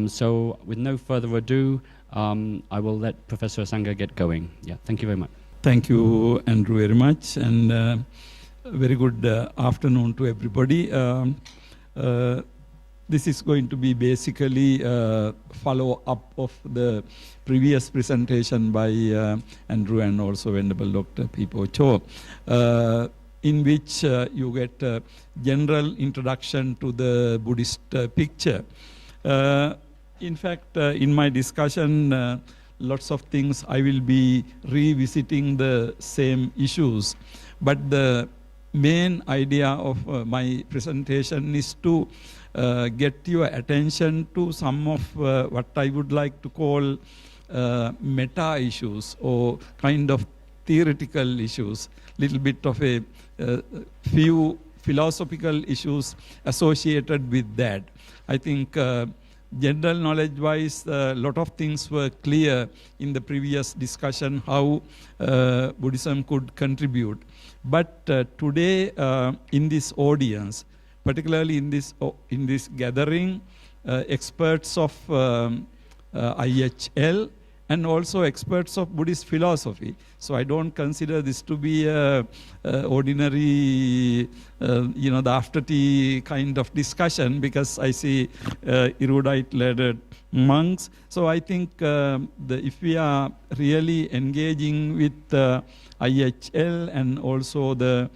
So with no further ado, I will let Professor Sangha get going. Yeah, thank you very much. Thank you, Andrew, very much, and very good afternoon to everybody. This is going to be basically a follow-up of the previous presentation by Andrew and also Venerable Dr. Pipo Cho, in which you get a general introduction to the Buddhist picture. In fact, in my discussion, lots of things I will be revisiting the same issues, but the main idea of my presentation is to get your attention to some of what I would like to call meta issues or kind of theoretical issues, little bit of a few philosophical issues associated with that. I think general knowledge-wise, a lot of things were clear in the previous discussion how Buddhism could contribute. But today, in this audience, particularly in this gathering, experts of IHL and also experts of Buddhist philosophy. So I don't consider this to be a ordinary, the after tea kind of discussion, because I see erudite learned monks. So I think if we are really engaging with IHL and also the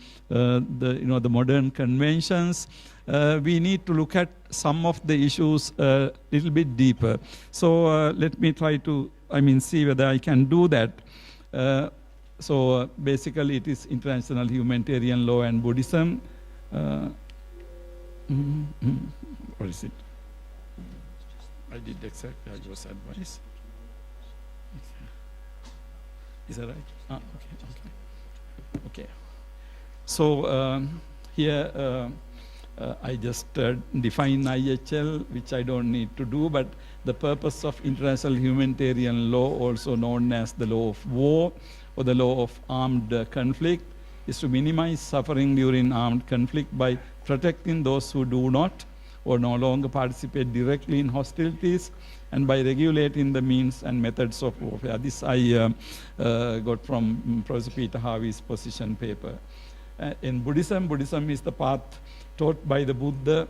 modern conventions, we need to look at some of the issues a little bit deeper. So let me try to, see whether I can do that. So basically it is international humanitarian law and Buddhism. What is it? I did exactly as was advised. Is that right? Okay. So here I just define IHL, which I don't need to do, but the purpose of international humanitarian law, also known as the law of war or the law of armed conflict, is to minimize suffering during armed conflict by protecting those who do not or no longer participate directly in hostilities, and by regulating the means and methods of warfare. This I got from Professor Peter Harvey's position paper. In Buddhism is the path taught by the Buddha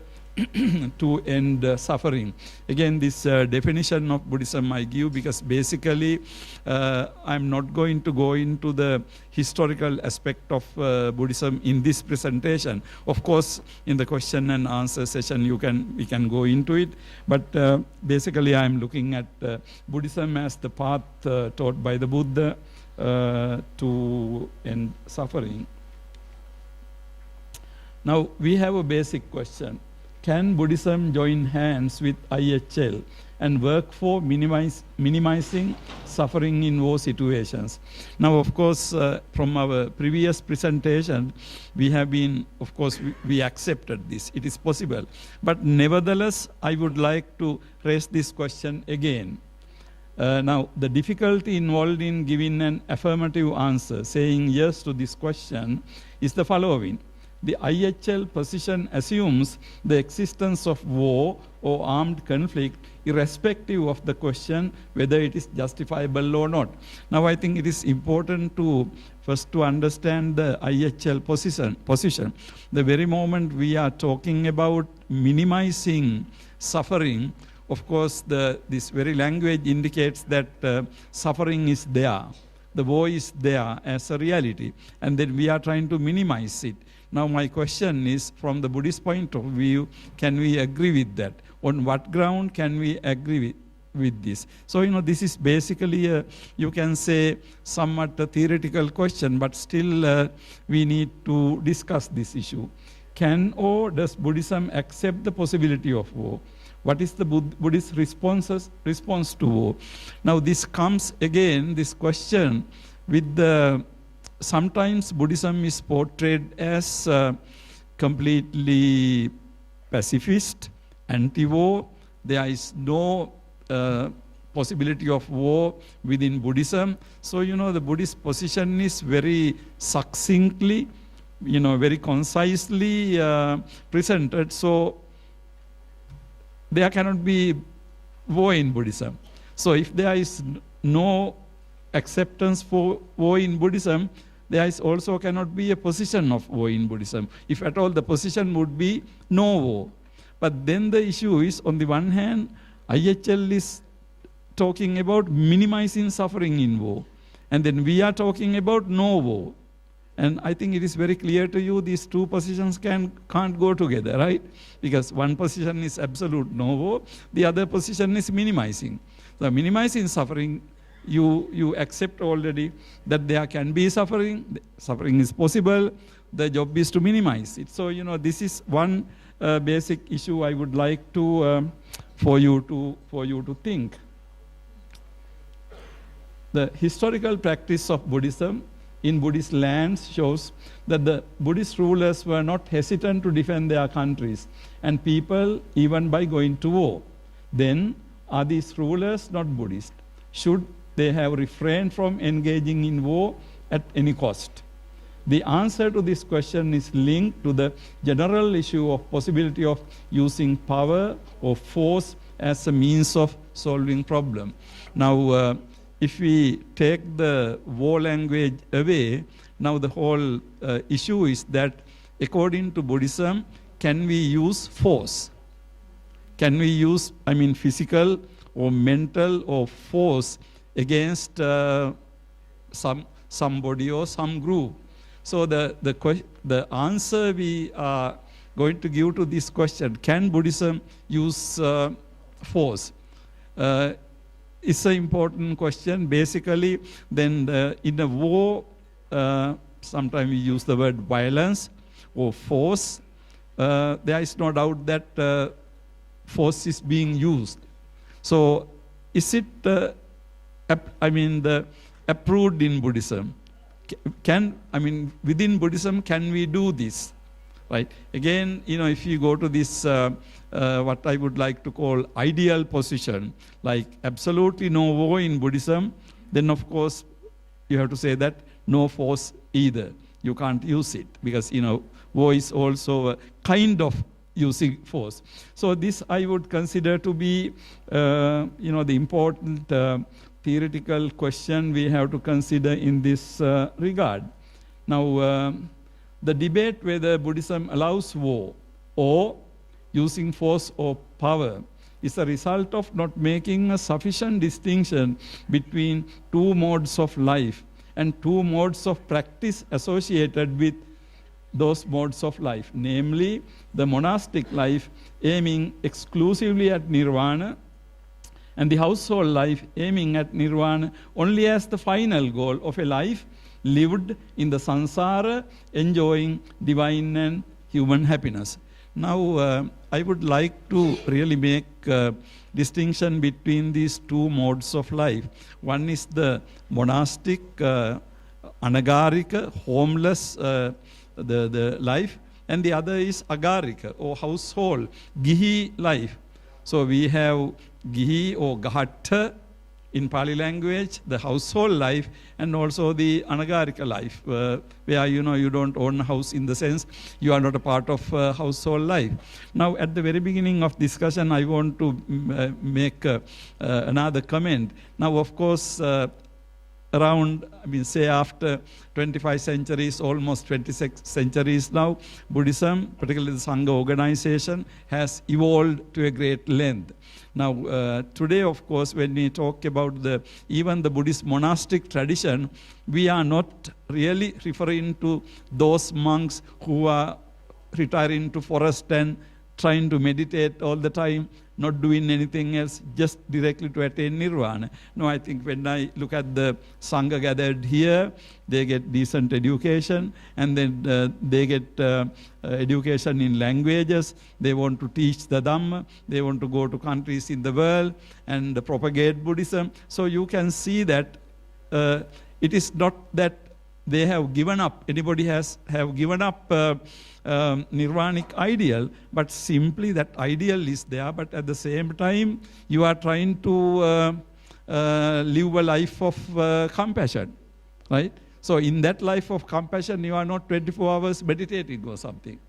to end suffering. Again, this definition of Buddhism I give because basically I'm not going to go into the historical aspect of Buddhism in this presentation. Of course, in the question and answer session we can go into it, but basically I'm looking at Buddhism as the path taught by the Buddha to end suffering. Now, we have a basic question. Can Buddhism join hands with IHL and work for minimizing suffering in war situations? Now, of course, from our previous presentation, we have been, of course, we accepted this. It is possible. But nevertheless, I would like to raise this question again. Now, the difficulty involved in giving an affirmative answer, saying yes to this question, is the following. The IHL position assumes the existence of war or armed conflict irrespective of the question whether it is justifiable or not. Now I think it is important to first to understand the IHL position. The very moment we are talking about minimizing suffering, of course this very language indicates that suffering is there. The war is there as a reality, and then we are trying to minimize it. Now my question is, from the Buddhist point of view, can we agree with that? On what ground can we agree with this? So, this is basically, you can say, somewhat a theoretical question, but still we need to discuss this issue. Can or does Buddhism accept the possibility of war? What is the Buddhist response to war? Now this comes again, this question, with the sometimes Buddhism is portrayed as completely pacifist, anti-war. There is no possibility of war within Buddhism. So, the Buddhist position is very succinctly, very concisely presented. So, there cannot be war in Buddhism. So if there is no acceptance for war in Buddhism, there is also cannot be a position of war in Buddhism. If at all, the position would be no war. But then the issue is, on the one hand, IHL is talking about minimizing suffering in war. And then we are talking about no war. And I think it is very clear to you these two positions can't go together, right? Because one position is absolute no war, the other position is minimizing. So minimizing suffering, you accept already that there can be suffering is possible, the job is to minimize it. So, this is one basic issue I would like to, for you to think. The historical practice of Buddhism in Buddhist lands shows that the Buddhist rulers were not hesitant to defend their countries and people even by going to war. Then, are these rulers not Buddhist? Should they have refrained from engaging in war at any cost? The answer to this question is linked to the general issue of possibility of using power or force as a means of solving problem. Now, if we take the war language away, now the whole issue is that according to Buddhism, can we use force? Can we use, physical or mental or force against somebody or some group? So the answer we are going to give to this question, can Buddhism use force? It's an important question. Basically, then in a war, sometimes we use the word violence or force. There is no doubt that force is being used. So, is it, approved in Buddhism? Within Buddhism, can we do this? Right? Again, if you go to this, what I would like to call ideal position, like absolutely no war in Buddhism, then of course, you have to say that no force either. You can't use it because, war is also a kind of using force. So this I would consider to be, the important theoretical question we have to consider in this regard. Now, the debate whether Buddhism allows war or using force or power is a result of not making a sufficient distinction between two modes of life and two modes of practice associated with those modes of life, namely the monastic life aiming exclusively at nirvana and the household life aiming at nirvana only as the final goal of a life lived in the samsara, enjoying divine and human happiness. Now, I would like to really make a distinction between these two modes of life. One is the monastic, anagarika, homeless, the life, and the other is agarika, or household, gihi life. So we have gihi or gahatta in Pali language, the household life, and also the anagarika life, where you don't own a house in the sense you are not a part of household life. Now, at the very beginning of discussion, I want to make another comment. Now, of course, around, say after 25 centuries, almost 26 centuries now, Buddhism, particularly the Sangha organization, has evolved to a great length. Now, today, of course, when we talk about even the Buddhist monastic tradition, we are not really referring to those monks who are retiring to forest and trying to meditate all the time, not doing anything else, just directly to attain nirvana. No, I think when I look at the Sangha gathered here, they get decent education, and then they get education in languages. They want to teach the Dhamma. They want to go to countries in the world and propagate Buddhism. So you can see that it is not that they have given up, anybody have given up nirvanic ideal, but simply that ideal is there, but at the same time, you are trying to live a life of compassion, right? So in that life of compassion, you are not 24 hours meditating or something.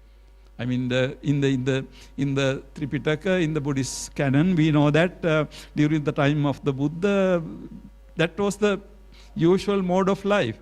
I mean, in the Tripitaka, in the Buddhist canon, we know that during the time of the Buddha, that was the usual mode of life.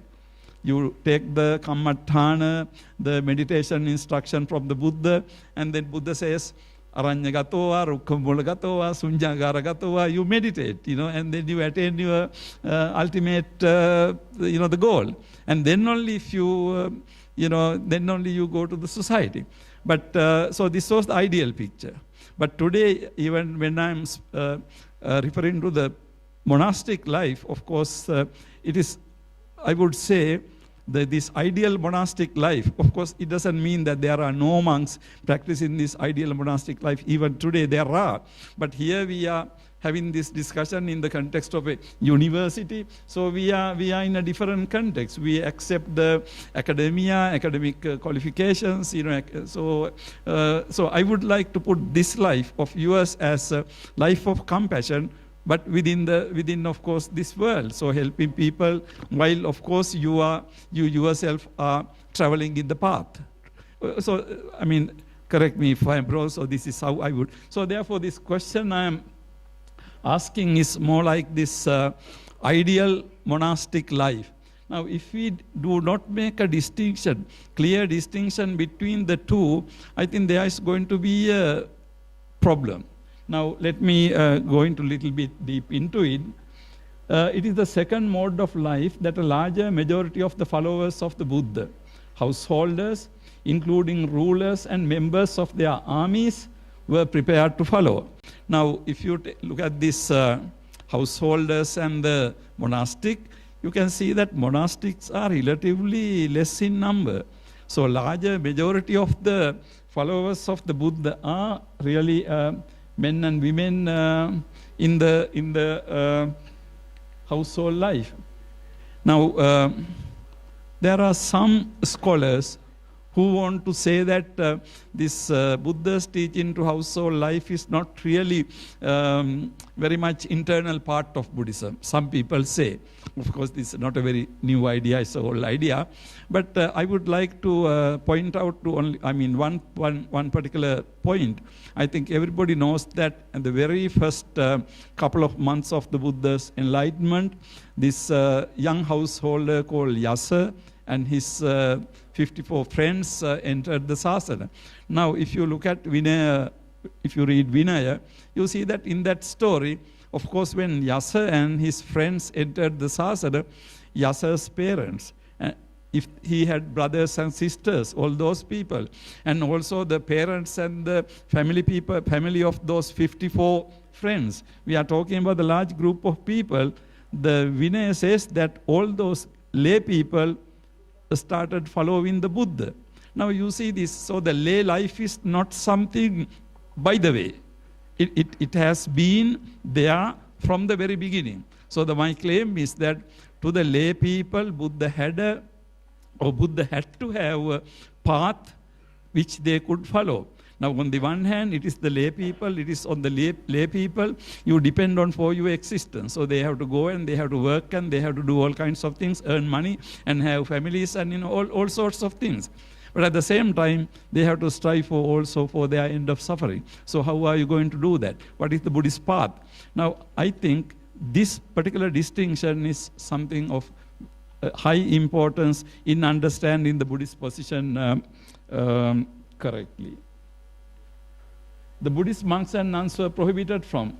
You take the Kammatthana, the meditation instruction from the Buddha, and then Buddha says, Aranyagatoa, Rukkhamulagatoa, Sunjagaragatoa, you meditate, and then you attain your ultimate, the goal. And then only if you, then only you go to the society. But so this was the ideal picture. But today, even when I'm referring to the monastic life, of course, it is, I would say, this ideal monastic life. Of course, it doesn't mean that there are no monks practicing this ideal monastic life. Even today, there are. But here we are having this discussion in the context of a university. So we are in a different context. We accept the academic qualifications. So I would like to put this life of yours as a life of compassion, but within of course this world. So helping people while of course you yourself are traveling in the path. So I mean, correct me if I'm wrong. So this is how I would. So therefore, this question I am asking is more like this ideal monastic life. Now, if we do not make a clear distinction between the two, I think there is going to be a problem. Now, let me go into a little bit deep into it. It is the second mode of life that a larger majority of the followers of the Buddha, householders, including rulers and members of their armies, were prepared to follow. Now, if you look at these householders and the monastic, you can see that monastics are relatively less in number. So, larger majority of the followers of the Buddha are really men and women in the household life. Now, there are some scholars who want to say that this Buddha's teaching to household life is not really very much internal part of Buddhism. Some people say. Of course, this is not a very new idea, it's a old idea. But I would like to point out to one particular point. I think everybody knows that in the very first couple of months of the Buddha's enlightenment, this young householder called Yasa and his 54 friends entered the Sasana. Now, if you look at Vinaya, if you read Vinaya, you see that in that story, of course, when Yasa and his friends entered the Sasana, Yasa's parents, if he had brothers and sisters, all those people, and also the parents and the family of those 54 friends, we are talking about a large group of people. The Vinaya says that all those lay people started following the Buddha. Now you see this, so the lay life is not something by the way. It has been there from the very beginning. So my claim is that to the lay people, Buddha had to have a path which they could follow. Now, on the one hand, it is the lay people, it is on the lay people you depend on for your existence. So they have to go and they have to work and they have to do all kinds of things, earn money and have families and all sorts of things. But at the same time, they have to strive also for their end of suffering. So how are you going to do that? What is the Buddhist path? Now, I think this particular distinction is something of high importance in understanding the Buddhist position correctly. The Buddhist monks and nuns were prohibited from,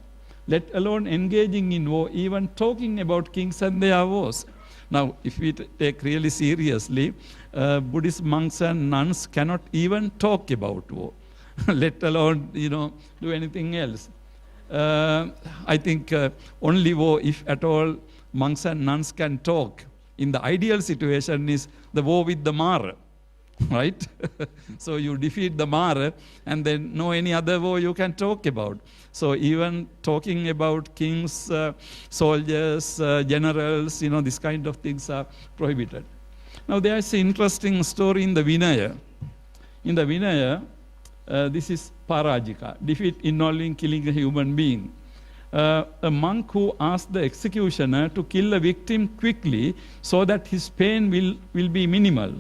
let alone engaging in war, even talking about kings and their wars. Now, if we take really seriously, Buddhist monks and nuns cannot even talk about war, let alone, do anything else. I think only war, if at all, monks and nuns can talk in the ideal situation is the war with the Mara. Right? So you defeat the Mara and then no any other war you can talk about. So even talking about kings, soldiers, generals, this kind of things are prohibited. Now there is an interesting story in the Vinaya. In the Vinaya, this is Parajika, defeat involving killing a human being. A monk who asked the executioner to kill a victim quickly so that his pain will be minimal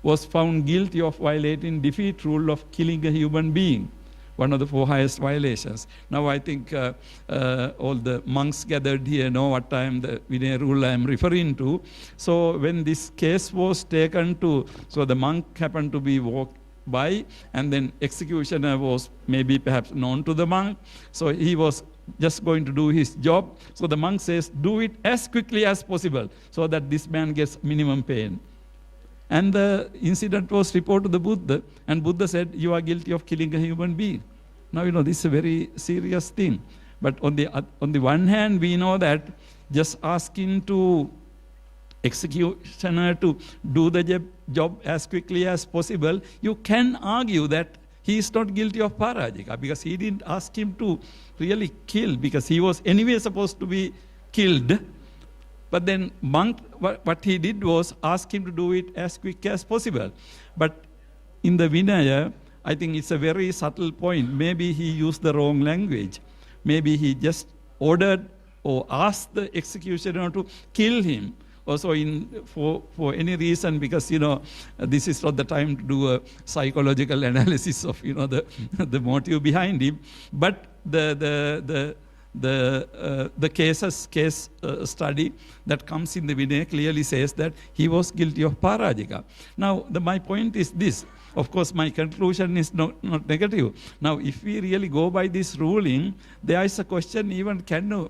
was found guilty of violating defeat rule of killing a human being, one of the 4 highest violations. Now I think all the monks gathered here know what the Vinaya rule I am referring to. So when this case was taken to, so the monk happened to be walked by, and then executioner was maybe perhaps known to the monk. So he was just going to do his job. So the monk says, do it as quickly as possible so that this man gets minimum pain. And the incident was reported to the Buddha, and Buddha said, you are guilty of killing a human being. Now, this is a very serious thing. But on the one hand, we know that just asking to executioner to do the job as quickly as possible, you can argue that he is not guilty of parajika, because he didn't ask him to really kill, because he was anyway supposed to be killed. But then monk, what he did was ask him to do it as quick as possible. But in the Vinaya, I think it's a very subtle point. Maybe he used the wrong language. Maybe he just ordered or asked the executioner to kill him. Also for any reason, because this is not the time to do a psychological analysis of the motive behind him. But the case study that comes in the Vinaya clearly says that he was guilty of parajika. Now my point is this. Of course, my conclusion is not negative. Now, if we really go by this ruling, there is a question: even can a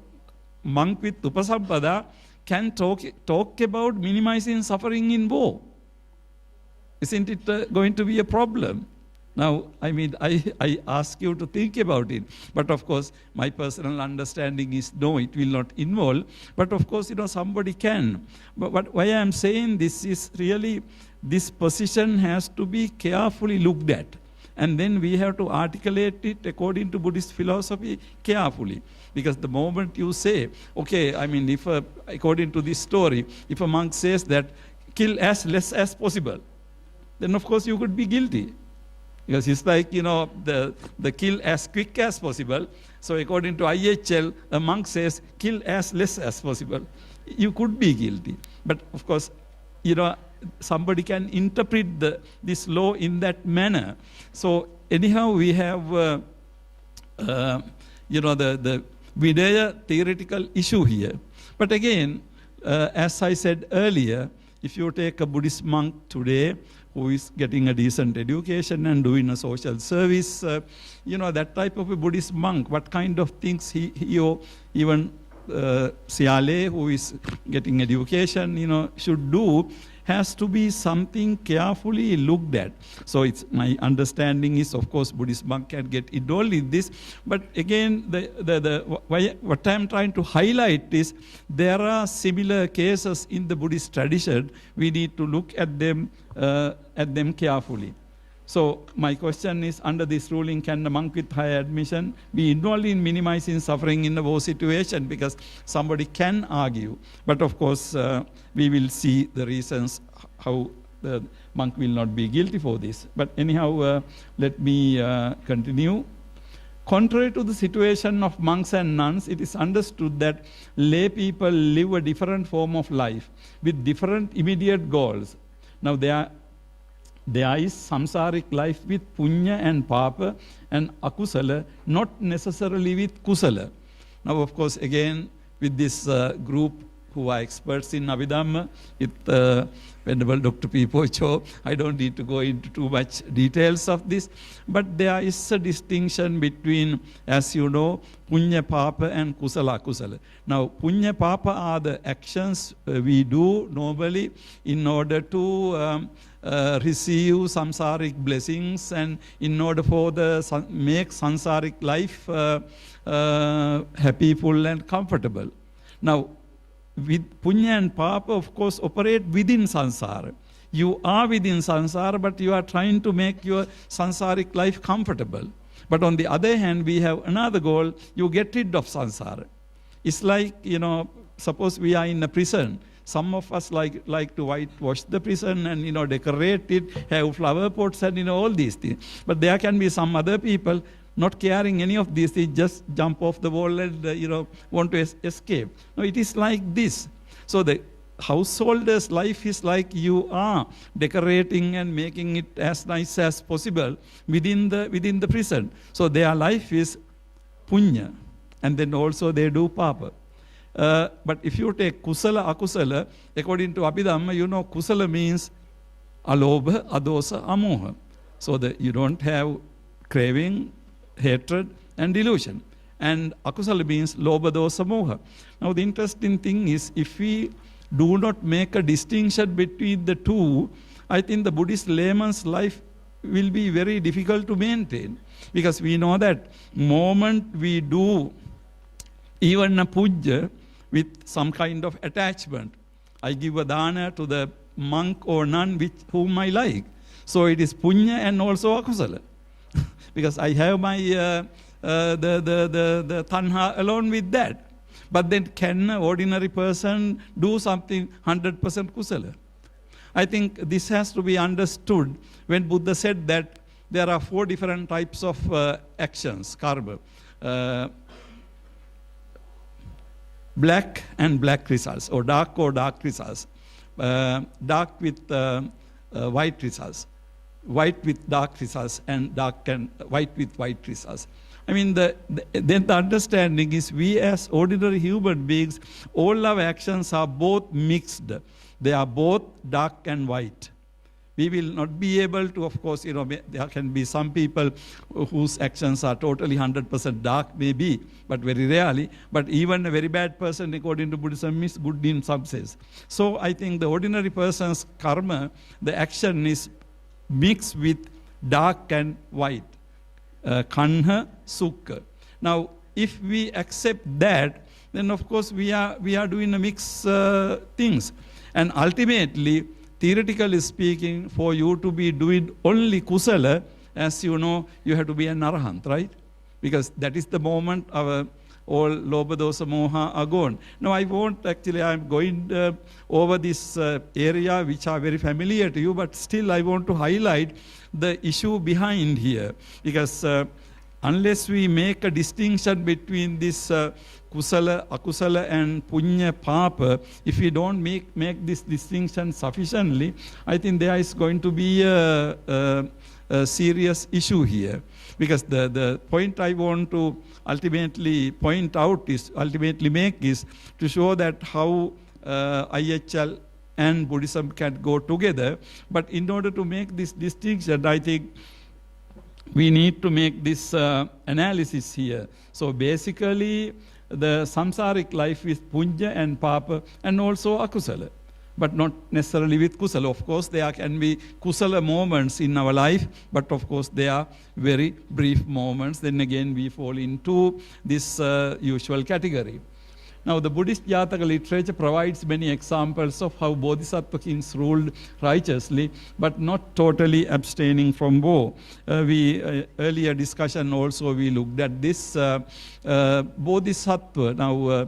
monk with upasampada can talk about minimizing suffering in war? Isn't it going to be a problem? Now, I ask you to think about it. But of course, my personal understanding is no, it will not involve. But of course, somebody can. But why I am saying this is really, this position has to be carefully looked at. And then we have to articulate it according to Buddhist philosophy carefully. Because the moment you say, okay, if according to this story, if a monk says that kill as less as possible, then of course you could be guilty. Because it's like, the kill as quick as possible. So according to IHL, a monk says kill as less as possible. You could be guilty. But of course, somebody can interpret this law in that manner. So anyhow, we have, the Vinaya theoretical issue here. But again, as I said earlier, if you take a Buddhist monk today who is getting a decent education and doing a social service, that type of a Buddhist monk, what kind of things he or even Siale, who is getting education, should do, has to be something carefully looked at. So my understanding is, of course, Buddhist monk can get involved in this. But again, what I'm trying to highlight is there are similar cases in the Buddhist tradition. We need to look at them carefully. So my question is, under this ruling, can the monk with higher admission be involved in minimizing suffering in a war situation? Because somebody can argue. But of course, we will see the reasons how the monk will not be guilty for this. But anyhow, let me continue. Contrary to the situation of monks and nuns, it is understood that lay people live a different form of life with different immediate goals. Now, there is samsaric life with punya and papa and akusala, not necessarily with kusala. Now, of course, again, with this group who are experts in Abhidhamma, with Venerable Dr. P. Pocho, I don't need to go into too much details of this, but there is a distinction between, as you know, punya papa and kusala kusala. Now, punya papa are the actions we do normally in order to receive samsaric blessings and in order for make samsaric life happy, full and comfortable. Now, with punya and papa, of course, operate within samsara. You are within samsara, but you are trying to make your samsaric life comfortable. But on the other hand, we have another goal: you get rid of samsara. It's like, suppose we are in a prison. Some of us like to whitewash the prison and decorate it, have flower pots and all these things. But there can be some other people not caring any of these things, just jump off the wall and want to escape. No, it is like this. So the householder's life is like you are decorating and making it as nice as possible within the prison. So their life is punya, and then also they do papa. But if you take kusala, akusala, according to Abhidhamma, you know kusala means alobha, adosa, amoha. So that you don't have craving, hatred, and delusion. And akusala means lobha, dosa, moha. Now the interesting thing is, if we do not make a distinction between the two, I think the Buddhist layman's life will be very difficult to maintain. Because we know that moment we do even a puja with some kind of attachment, I give a dana to the monk or nun whom I like. So it is punya and also akusala. Because I have my the tanha alone with that. But then can an ordinary person do something 100% kusala? I think this has to be understood when Buddha said that there are 4 different types of actions, karma. Black and black results, or dark results. Dark with white results. White with dark results, and dark and white with white results. I mean, then the understanding is, we as ordinary human beings, all our actions are both mixed. They are both dark and white. We will not be able to, of course, there can be some people whose actions are totally 100% dark, maybe, but very rarely. But even a very bad person, according to Buddhism, is good in some sense. So I think the ordinary person's karma, the action is mixed with dark and white. Kanha, sukha. Now, if we accept that, then of course we are doing a mixed things. And ultimately, theoretically speaking, for you to be doing only kusala, as you know, you have to be an arahant, right? Because that is the moment our all lobha, dosa, moha are gone. Now I'm going over this area which are very familiar to you, but still I want to highlight the issue behind here. Because unless we make a distinction between this kusala, akusala and punya, papa, if we don't make this distinction sufficiently, I think there is going to be a serious issue here. Because the point I want to ultimately make is to show that how IHL and Buddhism can go together. But in order to make this distinction, I think we need to make this analysis here. So basically, the samsaric life is punya and papa and also akusala, but not necessarily with kusala. Of course, there can be kusala moments in our life, but of course they are very brief moments. Then again, we fall into this usual category. Now, the Buddhist Jataka literature provides many examples of how Bodhisattva kings ruled righteously, but not totally abstaining from war. Earlier discussion also we looked at this Bodhisattva. Now,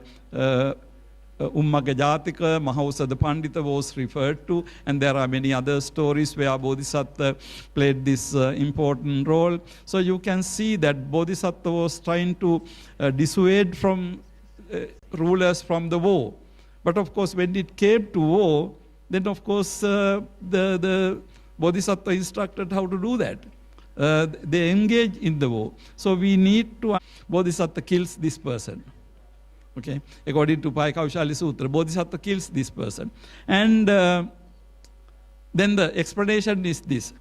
Ummaga Jatika, Mahausa the Pandita was referred to, and there are many other stories where Bodhisattva played this important role. So you can see that Bodhisattva was trying to dissuade from rulers from the war. But of course, when it came to war, then of course the Bodhisattva instructed how to do that. They engage in the war. So we need to, Bodhisattva kills this person. Okay, according to Paikaushali Sutra, Bodhisattva kills this person. And then the explanation is this.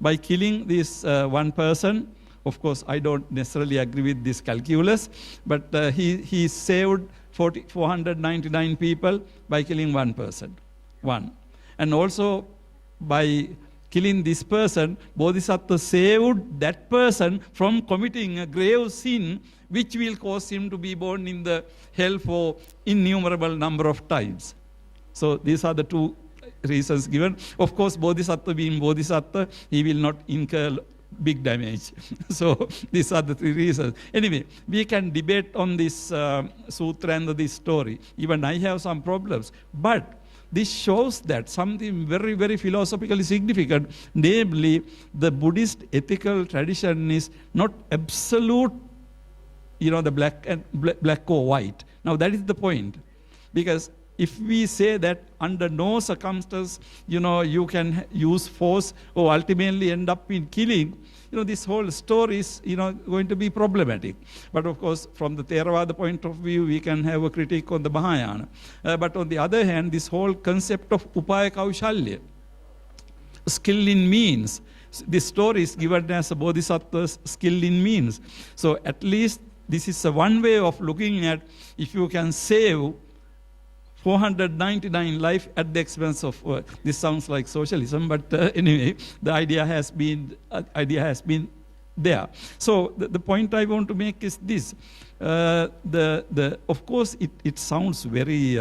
By killing this one person, of course, I don't necessarily agree with this calculus, but he saved 499 people by killing one person. And also, by killing this person, Bodhisattva saved that person from committing a grave sin which will cause him to be born in the hell for innumerable number of times. So these are the two reasons given. Of course, Bodhisattva being Bodhisattva, he will not incur big damage. So these are the 3 reasons. Anyway, we can debate on this sutra and this story. Even I have some problems. But this shows that something very, very philosophically significant, namely the Buddhist ethical tradition is not absolute, the black or white. Now that is the point. Because if we say that under no circumstances, you can use force or ultimately end up in killing, this whole story is, going to be problematic. But of course, from the Theravada point of view, we can have a critique on the Mahayana. But on the other hand, this whole concept of Upaya Kaushalya, skill in means, this story is given as a Bodhisattva's skill in means. So at least this is one way of looking at if you can save 499 life at the expense of this sounds like socialism, but anyway, the idea has been there. So the point I want to make is this: of course it sounds very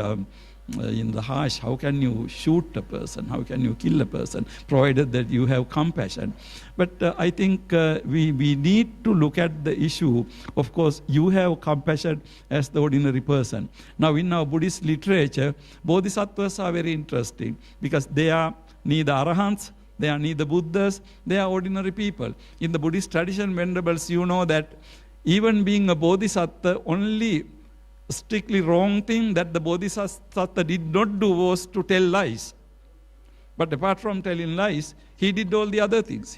harsh. How can you shoot a person? How can you kill a person? Provided that you have compassion. But I think we need to look at the issue. Of course, you have compassion as the ordinary person. Now, in our Buddhist literature, Bodhisattvas are very interesting because they are neither Arahants, they are neither Buddhas, they are ordinary people. In the Buddhist tradition, venerables, you know that even being a Bodhisattva, only strictly wrong thing that the Bodhisattva did not do was to tell lies. But apart from telling lies, he did all the other things.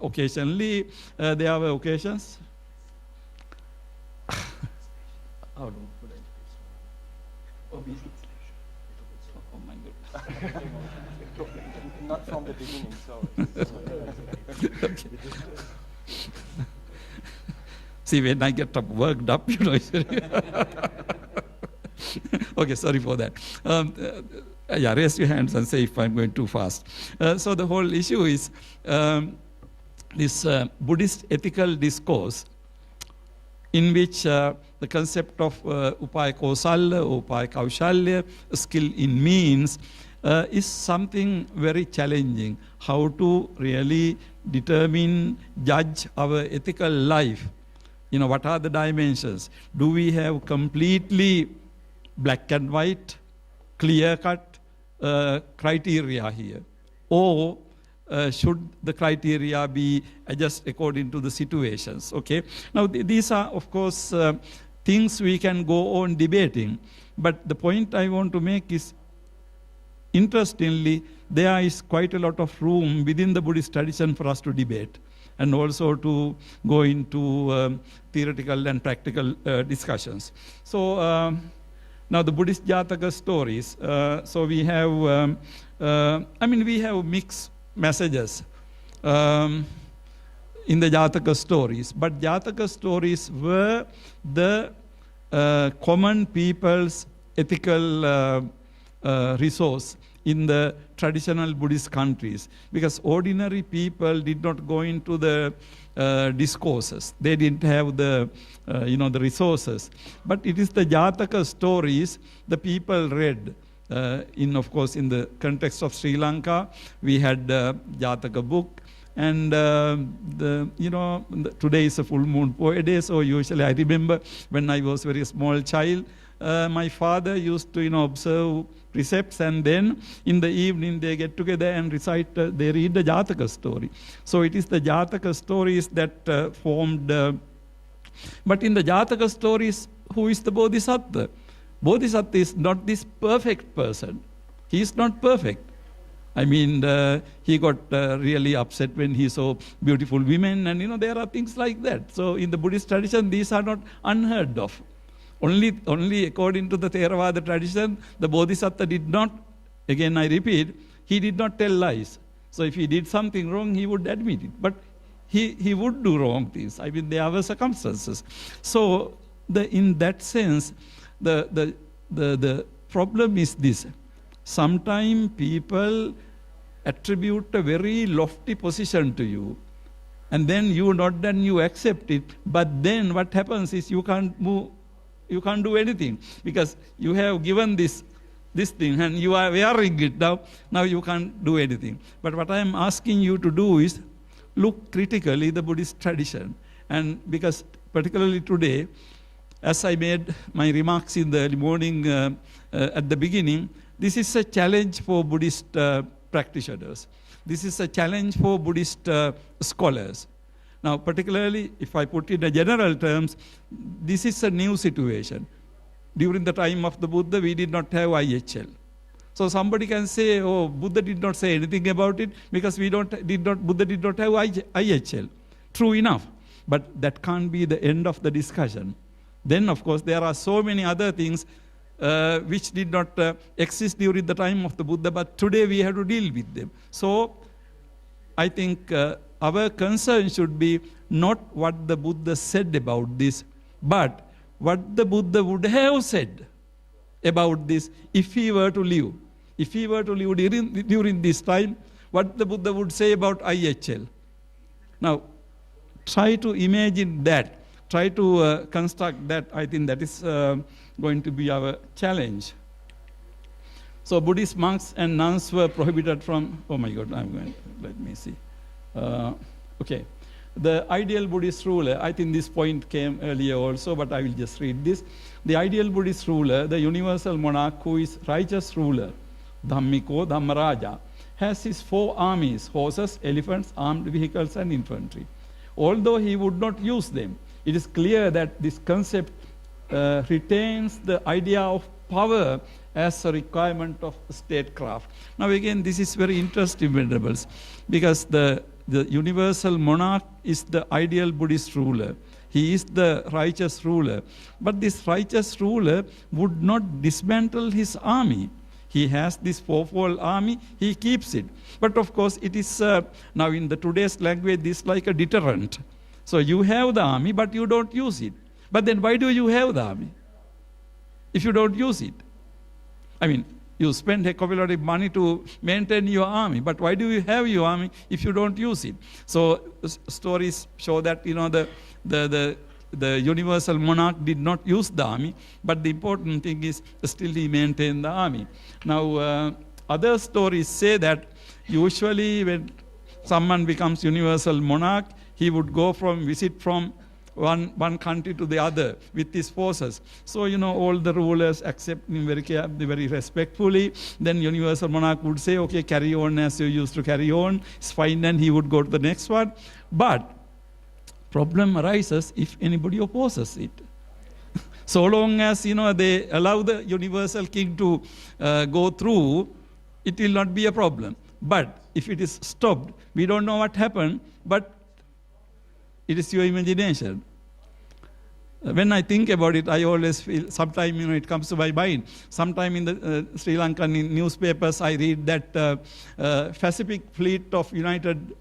Occasionally, there are occasions. Oh my goodness. Not from the beginning, Okay. See, when I get worked up, Okay, sorry for that. Raise your hands and say if I'm going too fast. So the whole issue is this Buddhist ethical discourse in which the concept of upaya kausala, upaya kaushalya, skill in means, is something very challenging. How to really determine, judge our ethical life. What are the dimensions? Do we have completely black and white, clear-cut criteria here? Or should the criteria be adjusted according to the situations? Okay. Now, these are, of course, things we can go on debating. But the point I want to make is, interestingly, there is quite a lot of room within the Buddhist tradition for us to debate, and also to go into theoretical and practical discussions. So now the Buddhist Jataka stories. So we have, we have mixed messages in the Jataka stories. But Jataka stories were the common people's ethical resource in the traditional Buddhist countries, because ordinary people did not go into the discourses. They didn't have the resources. But it is the Jataka stories the people read. Of course, in the context of Sri Lanka, we had the Jataka book. And today is a full moon poet day, so usually I remember when I was a very small child, my father used to observe precepts, and then in the evening they get together and recite, they read the Jataka story. So it is the Jataka stories that formed. But in the Jataka stories, who is the Bodhisattva? Bodhisattva is not this perfect person. He is not perfect. He got really upset when he saw beautiful women, and there are things like that. So in the Buddhist tradition, these are not unheard of. Only according to the Theravada tradition, the Bodhisattva did not, again I repeat, he did not tell lies. So if he did something wrong, he would admit it. But he would do wrong things. There were circumstances. So in that sense, the problem is this. Sometimes people attribute a very lofty position to you, and then you accept it, but then what happens is you can't move. You can't do anything because you have given this thing and you are wearing it now. Now you can't do anything. But what I am asking you to do is look critically the Buddhist tradition. And because particularly today, as I made my remarks in the early morning at the beginning, this is a challenge for Buddhist practitioners. This is a challenge for Buddhist scholars. Now, particularly, if I put it in general terms, this is a new situation. during the time of the Buddha, we did not have IHL. So somebody can say, oh, Buddha did not say anything about it because Buddha did not have IHL. True enough. But that can't be the end of the discussion. Then, of course, there are so many other things which did not exist during the time of the Buddha, but today we have to deal with them. So I think our concern should be not what the Buddha said about this, but what the Buddha would have said about this if he were to live. If he were to live during this time, what the Buddha would say about IHL. Now, try to imagine that. Try to construct that. I think that is going to be our challenge. So Buddhist monks and nuns were prohibited from, oh my God, let me see. Okay. The ideal Buddhist ruler, I think this point came earlier also, but I will just read this. The ideal Buddhist ruler, the universal monarch who is righteous ruler, Dhammiko, Dhammaraja, has his 4 armies, horses, elephants, armed vehicles, and infantry. Although he would not use them, it is clear that this concept retains the idea of power as a requirement of statecraft. Now again, this is very interesting, venerables, because the universal monarch is the ideal Buddhist ruler. He is the righteous ruler. But this righteous ruler would not dismantle his army. He has this 4-fold army, he keeps it. But of course, it is, now in the today's language, this is like a deterrent. So you have the army, but you don't use it. But then why do you have the army if you don't use it? I mean, you spend a lot of money to maintain your army, but why do you have your army if you don't use it? So stories show that, you know, the universal monarch did not use the army, but the important thing is still he maintained the army. Now, other stories say that usually when someone becomes universal monarch, he would go visit from one country to the other with his forces. So, you know, all the rulers accept him very respectfully. Then universal monarch would say, okay, carry on as you used to carry on. It's fine, and he would go to the next one. But problem arises if anybody opposes it. So long as, you know, they allow the universal king to go through, it will not be a problem. But if it is stopped, we don't know what happened, but it is your imagination. When I think about it, I always feel, sometimes, you know, it comes to my mind. Sometime in the Sri Lankan newspapers, I read that Pacific Fleet of United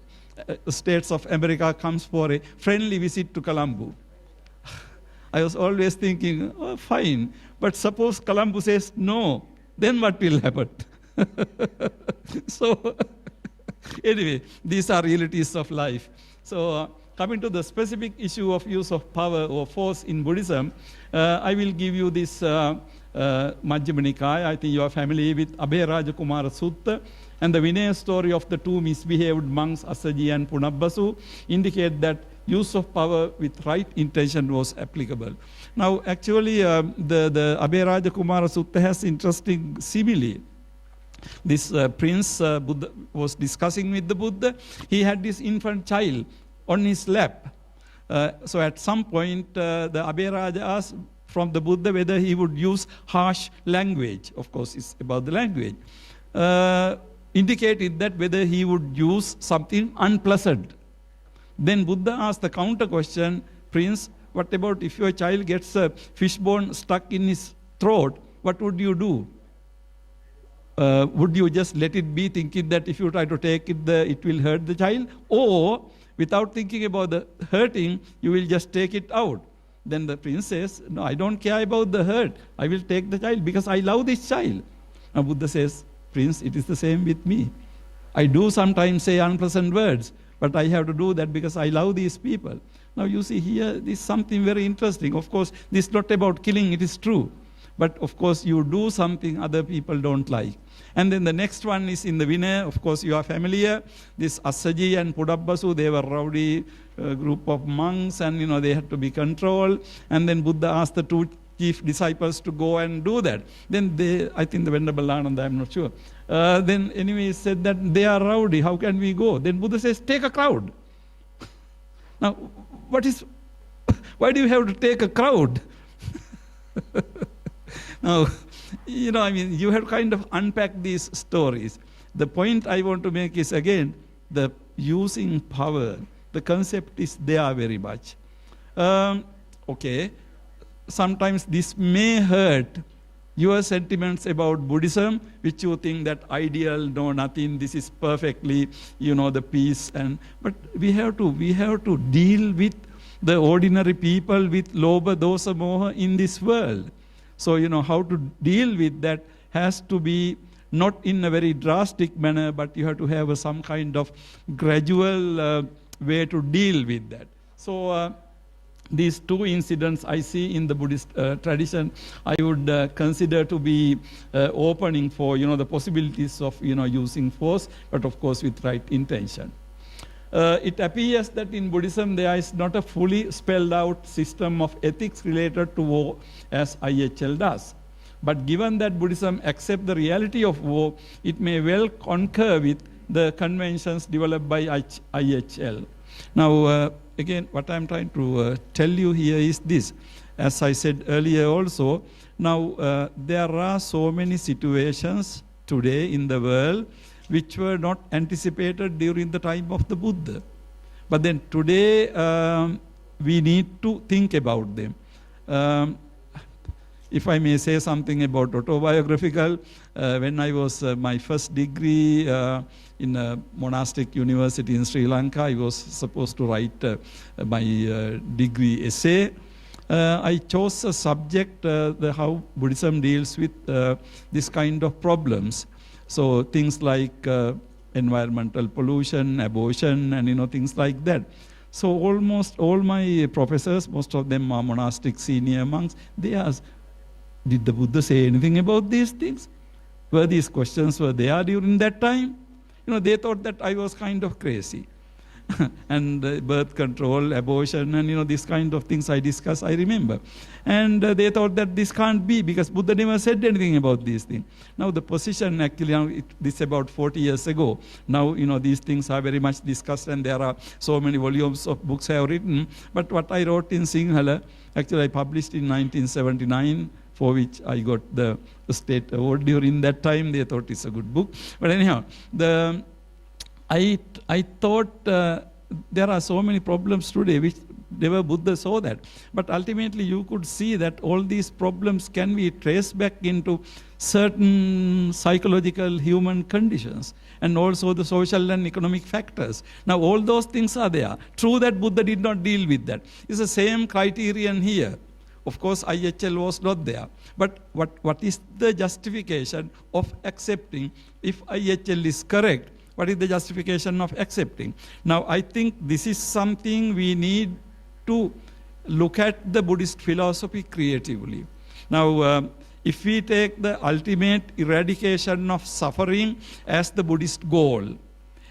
States of America comes for a friendly visit to Colombo. I was always thinking, oh, fine, but suppose Colombo says no, then what will happen? So, anyway, these are realities of life. So, coming to the specific issue of use of power or force in Buddhism, I will give you this Majjhima Nikaya. I think you are familiar with Abhayaraja Kumara Sutta. And the Vinaya story of the 2 misbehaved monks, Assaji and Punabbasu, indicate that use of power with right intention was applicable. Now, actually, the Abhayaraja Kumara Sutta has interesting simile. This prince Buddha was discussing with the Buddha. He had this infant child on his lap. So at some point, the Abhayaraja asked from the Buddha whether he would use harsh language. Of course, it's about the language. Indicated that whether he would use something unpleasant. Then Buddha asked the counter question, Prince, what about if your child gets a fishbone stuck in his throat, what would you do? Would you just let it be, thinking that if you try to take it, it will hurt the child? Or, without thinking about the hurting, you will just take it out? Then the prince says, no, I don't care about the hurt. I will take the child because I love this child. Now Buddha says, Prince, it is the same with me. I do sometimes say unpleasant words, but I have to do that because I love these people. Now you see here, this is something very interesting. Of course, this is not about killing, it is true. But of course, you do something other people don't like. And then the next one is in the Vinaya. Of course, you are familiar. This Assaji and Punabbasu, they were rowdy group of monks, and you know they had to be controlled. And then Buddha asked the 2 chief disciples to go and do that. Then they, I think the Venerable Ananda, I'm not sure. Then anyway, said that they are rowdy, how can we go? Then Buddha says, take a crowd. Now, why do you have to take a crowd? Now, you have to kind of unpack these stories. The point I want to make is, again, the using power. The concept is there very much. Okay, sometimes this may hurt your sentiments about Buddhism, which you think that ideal, no, nothing, this is perfectly, the peace. But we have to deal with the ordinary people with lobha, dosa, moha in this world. So, how to deal with that has to be not in a very drastic manner, but you have to have some kind of gradual way to deal with that. So, these two incidents I see in the Buddhist tradition, I would consider to be opening for the possibilities of using force, but of course with right intention. It appears that in Buddhism there is not a fully spelled out system of ethics related to war as IHL does. But given that Buddhism accepts the reality of war, it may well concur with the conventions developed by IHL. Now, again, what I'm trying to tell you here is this. As I said earlier also, now there are so many situations today in the world which were not anticipated during the time of the Buddha. But then today, we need to think about them. If I may say something about autobiographical, when I was my first degree in a monastic university in Sri Lanka, I was supposed to write my degree essay. I chose a subject, how Buddhism deals with this kind of problems. So things like environmental pollution, abortion, and things like that. So almost all my professors, most of them are monastic senior monks, they asked, did the Buddha say anything about these things? Were these questions were there during that time? They thought that I was kind of crazy. And birth control, abortion, and these kind of things I discussed, I remember. And they thought that this can't be because Buddha never said anything about these things. Now the position actually, this is about 40 years ago. Now, these things are very much discussed and there are so many volumes of books I have written. But what I wrote in Sinhala, actually I published in 1979, for which I got the state award during that time. They thought it's a good book. But anyhow, I thought there are so many problems today which never Buddha saw that. But ultimately you could see that all these problems can be traced back into certain psychological human conditions and also the social and economic factors. Now all those things are there. True that Buddha did not deal with that. It's the same criterion here. Of course, IHL was not there. But what is the justification of accepting, if IHL is correct, what is the justification of accepting? Now, I think this is something we need to look at the Buddhist philosophy creatively. Now, if we take the ultimate eradication of suffering as the Buddhist goal,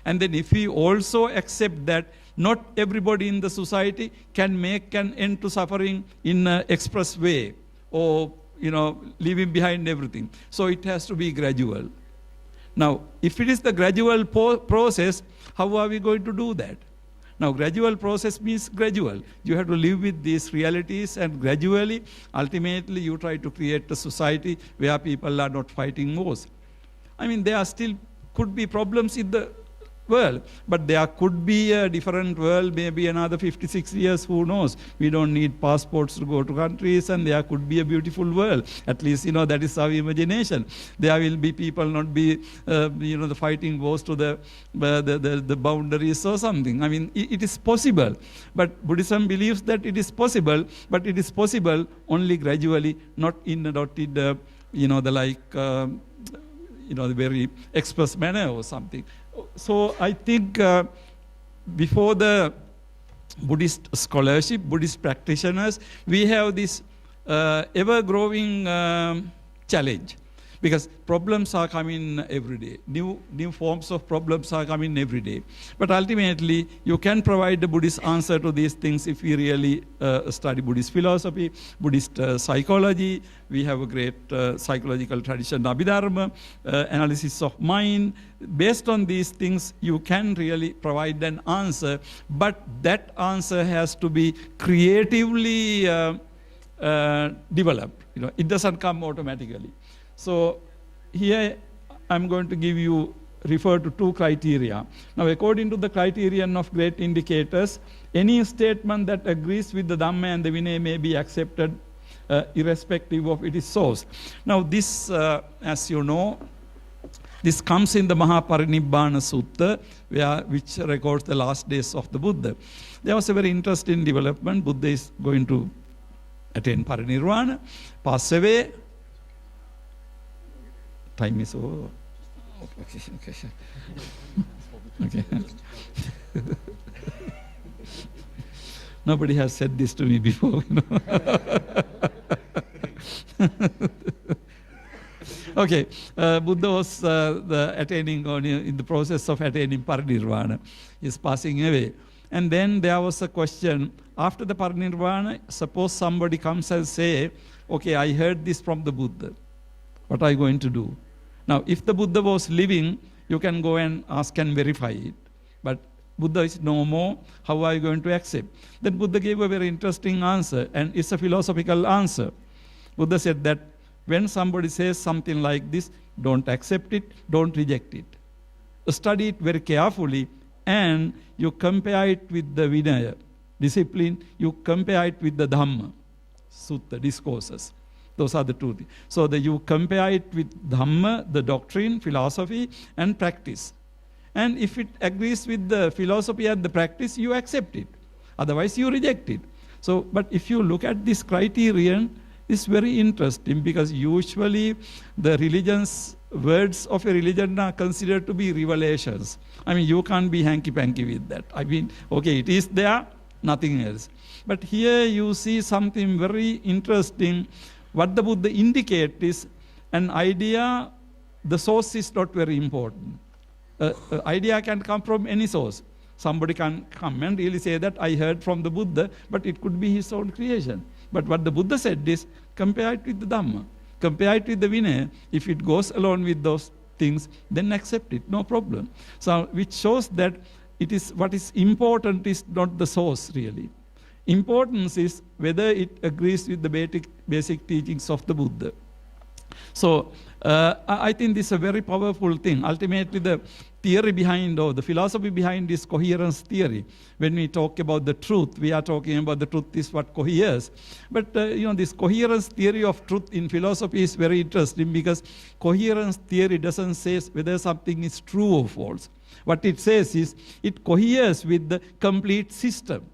and then if we also accept that not everybody in the society can make an end to suffering in an express way or, leaving behind everything. So it has to be gradual. Now, if it is the gradual process, how are we going to do that? Now, gradual process means gradual. You have to live with these realities and gradually, ultimately, you try to create a society where people are not fighting wars. There are still could be problems in the world, but there could be a different world, maybe another 56 years, who knows. We don't need passports to go to countries, and there could be a beautiful world. At least, that is our imagination. There will be people not be, the fighting wars to the boundaries or something. It is possible. But Buddhism believes that it is possible, but it is possible only gradually, not in the very express manner or something. So I think before the Buddhist scholarship, Buddhist practitioners, we have this ever-growing challenge. Because problems are coming every day. New forms of problems are coming every day. But ultimately, you can provide the Buddhist answer to these things if we really study Buddhist philosophy, Buddhist psychology. We have a great psychological tradition, Abhidharma, analysis of mind. Based on these things, you can really provide an answer. But that answer has to be creatively developed. It doesn't come automatically. So here I'm going to refer to 2 criteria. Now, according to the criterion of great indicators, any statement that agrees with the Dhamma and the Vinaya may be accepted irrespective of its source. Now, this, as you know, this comes in the Mahaparinibbana Sutta, which records the last days of the Buddha. There was a very interesting development. Buddha is going to attain parinirvana, pass away. Time is over. Okay. Nobody has said this to me before. Okay, Buddha was in the process of attaining parinirvana. He's passing away. And then there was a question, after the parinirvana, suppose somebody comes and say, okay, I heard this from the Buddha. What are you going to do? Now, if the Buddha was living, you can go and ask and verify it. But Buddha is no more, how are you going to accept? Then Buddha gave a very interesting answer, and it's a philosophical answer. Buddha said that when somebody says something like this, don't accept it, don't reject it. Study it very carefully, and you compare it with the Vinaya, discipline, you compare it with the Dhamma, Sutta, discourses. Those are the 2 things. So you compare it with Dhamma, the doctrine, philosophy, and practice. And if it agrees with the philosophy and the practice, you accept it. Otherwise, you reject it. So, but if you look at this criterion, it's very interesting, because usually the words of a religion are considered to be revelations. I mean, you can't be hanky-panky with that. I mean, okay, it is there, nothing else. But here you see something very interesting. What the Buddha indicates is an idea, the source is not very important. Idea can come from any source. Somebody can come and really say that I heard from the Buddha, but it could be his own creation. But what the Buddha said is, compare it with the Dhamma, compare it with the Vinaya. If it goes along with those things, then accept it, no problem. So, which shows that it is what is important is not the source really. Importance is whether it agrees with the basic teachings of the Buddha. So, I think this is a very powerful thing. Ultimately, the theory behind, or the philosophy behind this coherence theory, when we talk about the truth, we are talking about the truth is what coheres. But, this coherence theory of truth in philosophy is very interesting, because coherence theory doesn't say whether something is true or false. What it says is, it coheres with the complete system.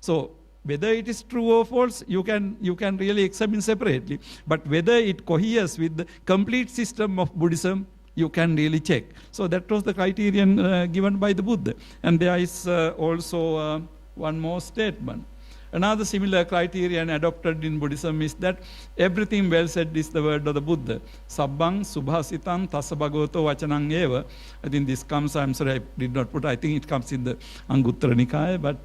So, whether it is true or false, you can really examine separately. But whether it coheres with the complete system of Buddhism, you can really check. So that was the criterion given by the Buddha. And there is also one more statement. Another similar criterion adopted in Buddhism is that everything well said is the word of the Buddha. Sabbang subhasitam tassa bhagavato vachanang eva. I think this comes, I'm sorry I did not put, I think it comes in the Anguttara Nikaya, but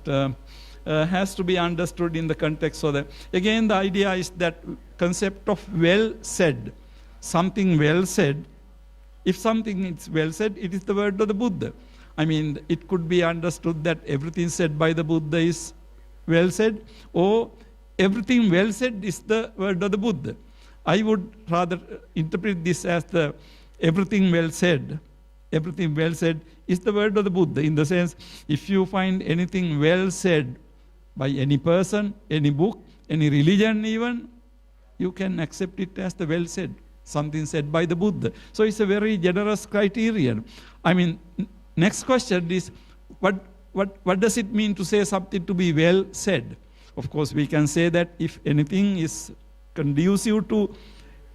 has to be understood in the context. So that, again, the idea is that concept of well said, something well said. If something is well said, it is the word of the Buddha. I mean, it could be understood that everything said by the Buddha is well said, or everything well said is the word of the Buddha. I would rather interpret this as the everything well said is the word of the Buddha, in the sense, if you find anything well said by any person, any book, any religion even, you can accept it as the well said, something said by the Buddha. So it's a very generous criterion. I mean, next question is, what does it mean to say something to be well said? Of course, we can say that if anything is conducive to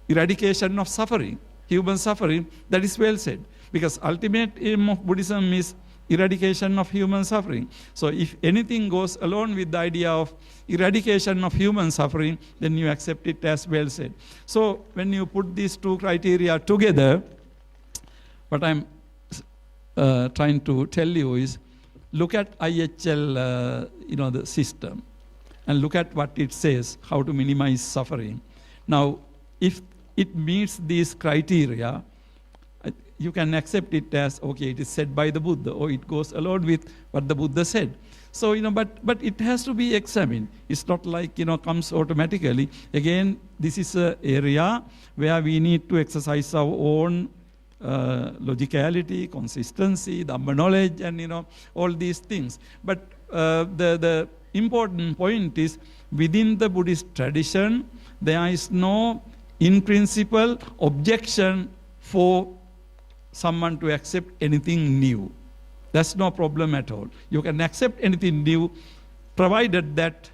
eradication of suffering, human suffering, that is well said. Because ultimate aim of Buddhism is eradication of human suffering. So if anything goes along with the idea of eradication of human suffering, then you accept it as well said. So when you put these 2 criteria together, what I'm trying to tell you is, look at IHL, the system, and look at what it says, how to minimize suffering. Now, if it meets these criteria, you can accept it as, okay, it is said by the Buddha, or it goes along with what the Buddha said. So, but it has to be examined. It's not like, comes automatically. Again, this is an area where we need to exercise our own logicality, consistency, Dhamma knowledge, and, all these things. But the important point is, within the Buddhist tradition, there is no, in principle, objection for someone to accept anything new. That's no problem at all. You can accept anything new, provided that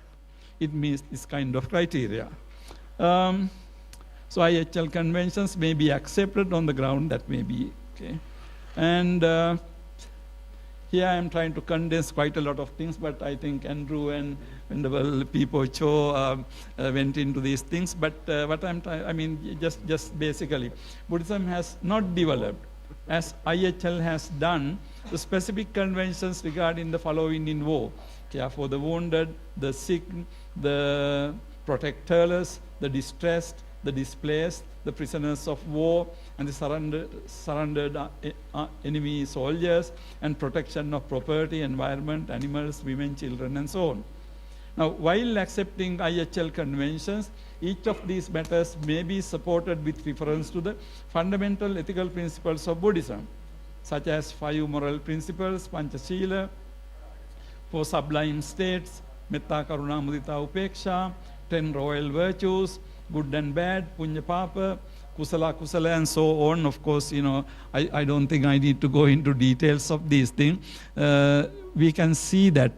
it meets this kind of criteria. So IHL conventions may be accepted on the ground that may be, okay. And here I am trying to condense quite a lot of things, but I think Andrew and the people Cho went into these things. But what just basically, Buddhism has not developed, as IHL has done, the specific conventions regarding the following in war: care for the wounded, the sick, the protectorless, the distressed, the displaced, the prisoners of war, and the surrendered enemy soldiers, and protection of property, environment, animals, women, children, and so on. Now, while accepting IHL conventions, each of these matters may be supported with reference to the fundamental ethical principles of Buddhism, such as 5 moral principles, Panchasila, 4 sublime states, Metta, Karuna, Mudita, Upeksha, 10 royal virtues, good and bad, Punya, Papa, Kusala, Kusala, and so on. Of course, I don't think I need to go into details of these things. We can see that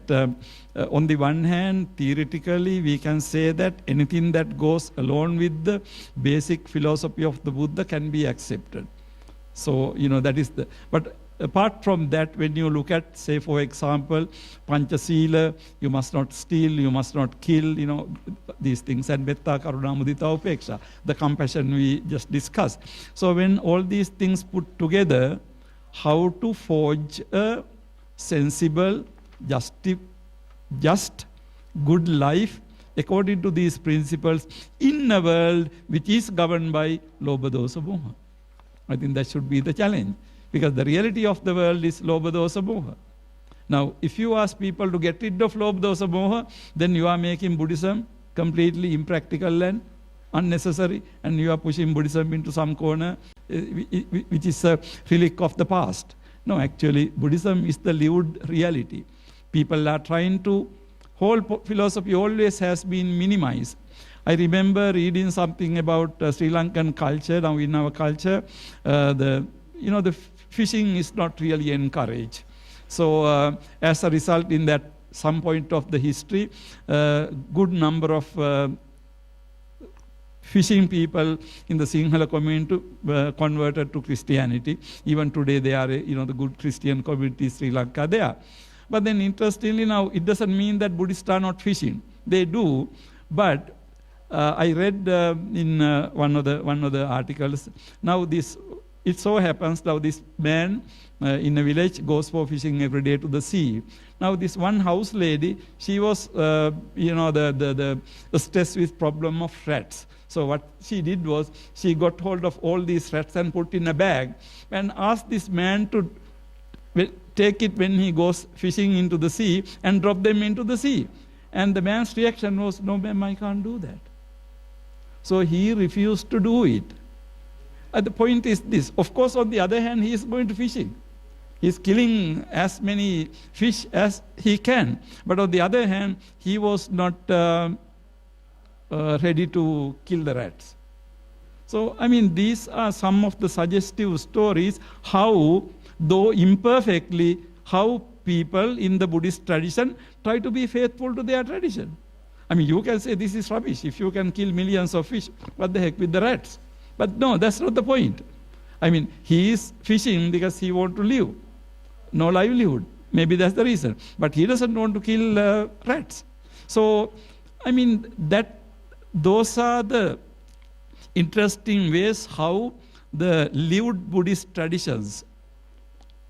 on the one hand, theoretically, we can say that anything that goes along with the basic philosophy of the Buddha can be accepted. So, that is but apart from that, when you look at, say, for example, Panchasila, you must not steal, you must not kill, these things, and Metta, Karuna, Mudita, Upeksha, the compassion we just discussed. So when all these things put together, how to forge a sensible, just, good life according to these principles in a world which is governed by Lobha, Dosa, Moha. I think that should be the challenge, because the reality of the world is Lobha, Dosa, Moha. Now, if you ask people to get rid of Lobha, Dosa, Moha, then you are making Buddhism completely impractical and unnecessary, and you are pushing Buddhism into some corner which is a relic of the past. No, actually, Buddhism is the lived reality. People are trying to, whole philosophy always has been minimized. I remember reading something about Sri Lankan culture. Now in our culture, the fishing is not really encouraged. So as a result, in that some point of the history, good number of fishing people in the Sinhala community converted to Christianity. Even today, they are, the good Christian community Sri Lanka there. But then interestingly now, it doesn't mean that Buddhists are not fishing. They do, but I read in one of the articles, now it so happens now this man in a village goes for fishing every day to the sea. Now this one house lady, she was, the stressed with problem of rats. So what she did was, she got hold of all these rats and put in a bag and asked this man to take it when he goes fishing into the sea and drop them into the sea. And the man's reaction was, no ma'am, I can't do that. So he refused to do it. The point is this. Of course, on the other hand, he is going to fishing. He's killing as many fish as he can. But on the other hand, he was not ready to kill the rats. So, these are some of the suggestive stories how, though imperfectly, how people in the Buddhist tradition try to be faithful to their tradition. You can say this is rubbish. If you can kill millions of fish, what the heck with the rats? But no, that's not the point. He is fishing because he wants to live. No livelihood. Maybe that's the reason. But he doesn't want to kill rats. So, those are the interesting ways how the lived Buddhist traditions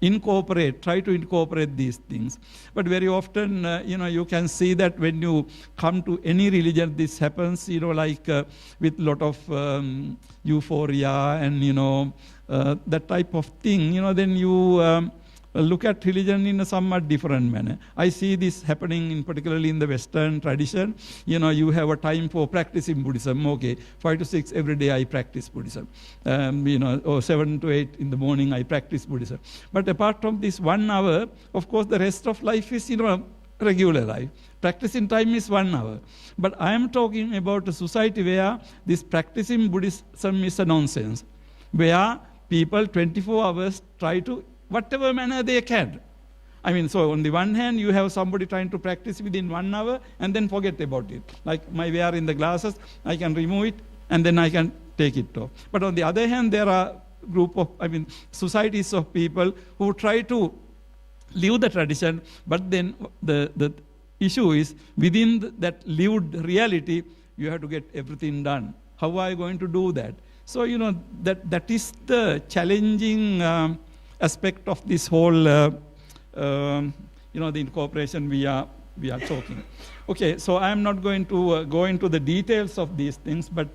try to incorporate these things. But very often, you can see that when you come to any religion, this happens, like with a lot of euphoria and, that type of thing, then you look at religion in a somewhat different manner. I see this happening particularly in the Western tradition. You have a time for practicing Buddhism. Okay, 5 to 6 every day I practice Buddhism. Or 7 to 8 in the morning I practice Buddhism. But apart from this 1 hour, of course, the rest of life is, regular life. Practicing time is 1 hour. But I am talking about a society where this practicing Buddhism is a nonsense, where people 24 hours try to whatever manner they can. So on the one hand, you have somebody trying to practice within 1 hour and then forget about it. Like my wearing the glasses, I can remove it and then I can take it off. But on the other hand, there are societies of people who try to live the tradition, but then the issue is within that lived reality, you have to get everything done. How are you going to do that? So, that is the challenging aspect of this whole, the incorporation we are talking. Okay, so I am not going to go into the details of these things, but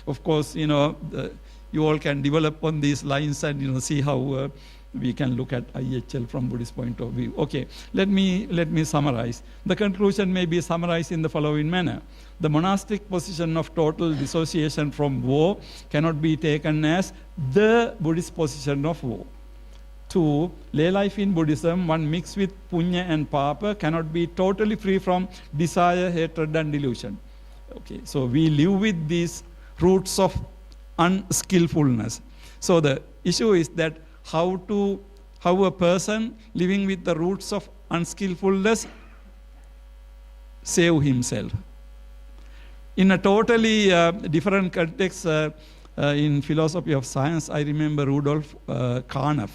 of course, you all can develop on these lines and see how we can look at IHL from Buddhist point of view. Okay, let me summarize. The conclusion may be summarized in the following manner. The monastic position of total dissociation from war cannot be taken as the Buddhist position of war. 2, lay life in Buddhism, one mixed with punya and papa, cannot be totally free from desire, hatred, and delusion. Okay, so we live with these roots of unskillfulness. So the issue is that how a person living with the roots of unskillfulness save himself. In a totally different context, in philosophy of science, I remember Rudolf Carnap,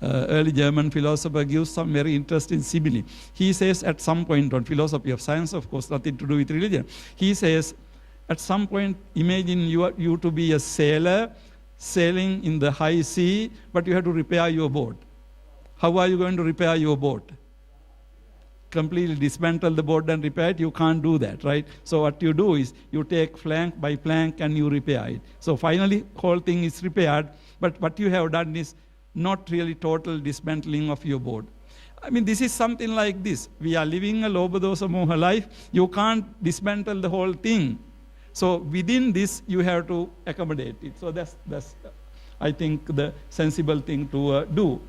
early German philosopher, gives some very interesting simile. He says at some point on philosophy of science, of course, nothing to do with religion. He says, at some point, imagine you to be a sailor sailing in the high sea, but you have to repair your boat. How are you going to repair your boat? Completely dismantle the boat and repair it? You can't do that, right? So what you do is you take plank by plank and you repair it. So finally, whole thing is repaired, but what you have done is not really total dismantling of your boat. This is something like this. We are living a Lobha Dosa Moha life. You can't dismantle the whole thing. So within this, you have to accommodate it. So that's I think, the sensible thing to do.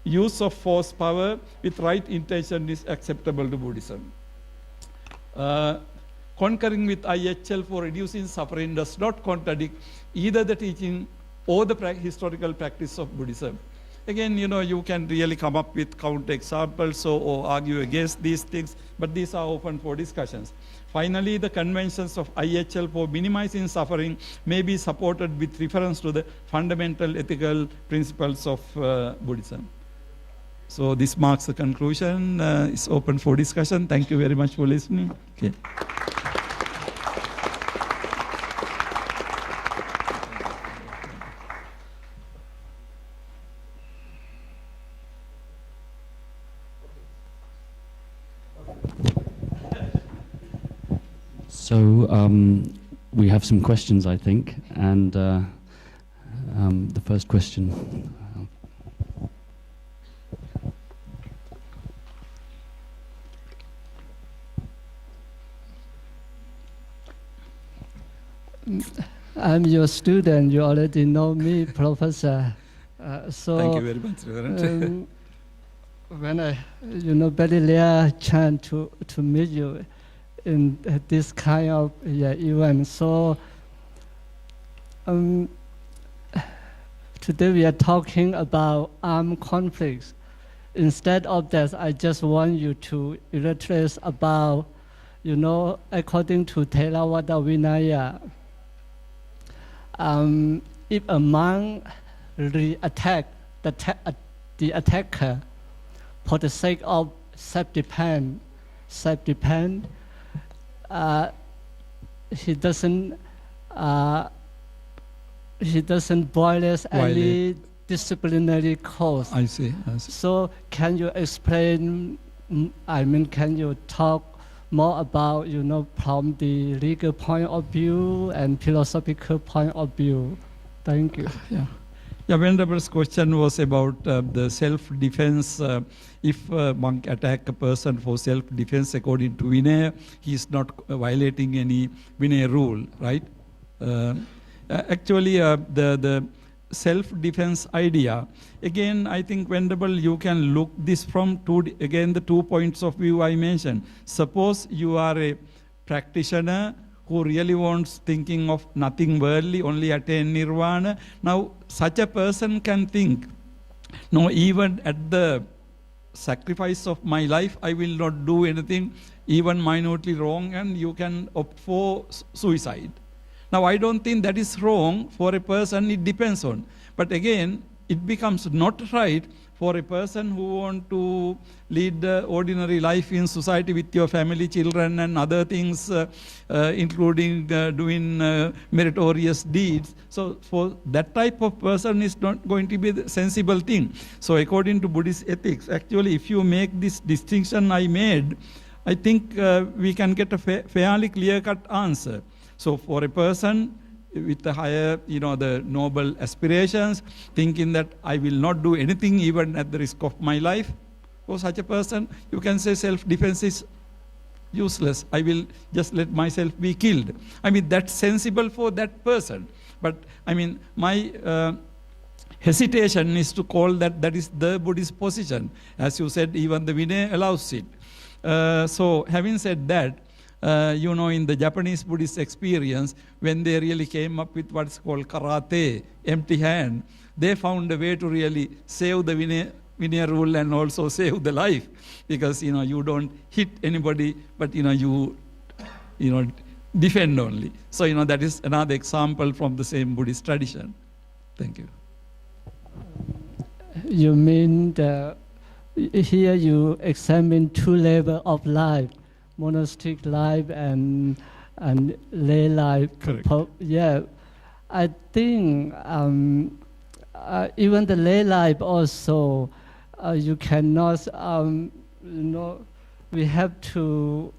Use of force power with right intention is acceptable to Buddhism. Concurring with IHL for reducing suffering does not contradict either the teaching or the historical practice of Buddhism. Again, you can really come up with counter-examples or argue against these things, but these are open for discussions. Finally, the conventions of IHL for minimizing suffering may be supported with reference to the fundamental ethical principles of Buddhism. So this marks the conclusion. It's open for discussion. Thank you very much for listening. Okay. So we have some questions, I think, and the first question. I'm your student. You already know me, Professor. Thank you very much, Reverend. When I, very rare chance to meet you in this kind of event. So today we are talking about armed conflicts. Instead of that, I just want you to illustrate about, according to Theravada Vinaya, if a monk re-attack the attacker for the sake of self-defense, he doesn't violate disciplinary codes. I see. I see. So can you explain, can you talk more about, from the legal point of view and philosophical point of view? Thank you. Yeah. Yeah, Venerable's question was about the self-defense. If a monk attack a person for self-defense according to Vinaya, he is not violating any Vinaya rule, right? Actually, the self-defense idea, again, I think, Venerable, you can look this from the 2 points of view I mentioned. Suppose you are a practitioner who really wants thinking of nothing worldly, only attain nirvana. Now, such a person can think, no, even at the sacrifice of my life, I will not do anything even minutely wrong, and you can opt for suicide. Now, I don't think that is wrong for a person, it depends on. But again, it becomes not right for a person who want to lead the ordinary life in society with your family, children, and other things, including doing meritorious deeds. So for that type of person, is not going to be the sensible thing. So according to Buddhist ethics, actually, if you make this distinction I made, I think we can get a fairly clear-cut answer. So for a person with the higher, the noble aspirations, thinking that I will not do anything even at the risk of my life, for such a person, you can say self-defense is useless. I will just let myself be killed. I mean, that's sensible for that person. But I mean, my hesitation is to call that is the Buddhist position. As you said, even the Vinaya allows it. So having said that, in the Japanese Buddhist experience, when they really came up with what's called karate, empty hand, they found a way to really save the Vinaya rule and also save the life. Because, you don't hit anybody, but, you defend only. So, that is another example from the same Buddhist tradition. Thank you. You mean here you examine 2 levels of life, monastic life and lay life. Correct. Yeah, I think even the lay life also, you cannot, we have to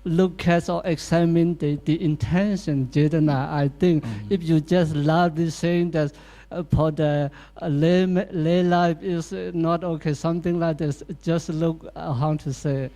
look at or examine the intention, Jadana. I think if you just loudly saying that for the lay life is not okay, something like this, just look how to say.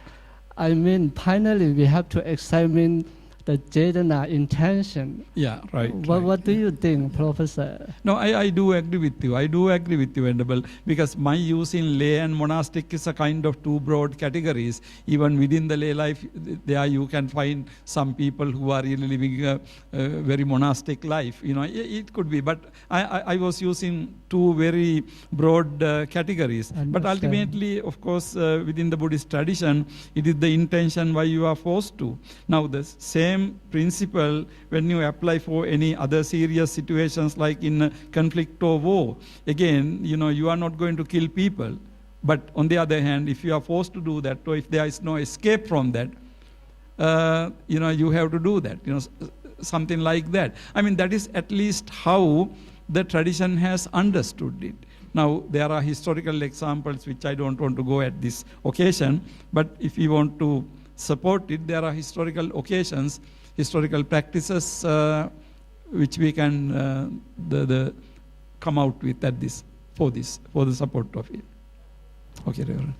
I mean, finally, we have to examine the Jadana intention. Yeah, right. What do you think, Professor? No, I do agree with you. I do agree with you, Venerable, because my use in lay and monastic is a kind of 2 broad categories. Even within the lay life, there you can find some people who are really living a very monastic life. It could be, but I was using 2 very broad categories. Understand. But ultimately, of course, within the Buddhist tradition, it is the intention why you are forced to. Now, the same principle when you apply for any other serious situations like in conflict or war. Again, you are not going to kill people. But on the other hand, if you are forced to do that, or if there is no escape from that, you have to do that. Something like that. I mean, that is at least how the tradition has understood it. Now, there are historical examples which I don't want to go at this occasion, but if you want to support it, there are historical occasions, historical practices which we can come out with at this for the support of it. Okay, Reverend.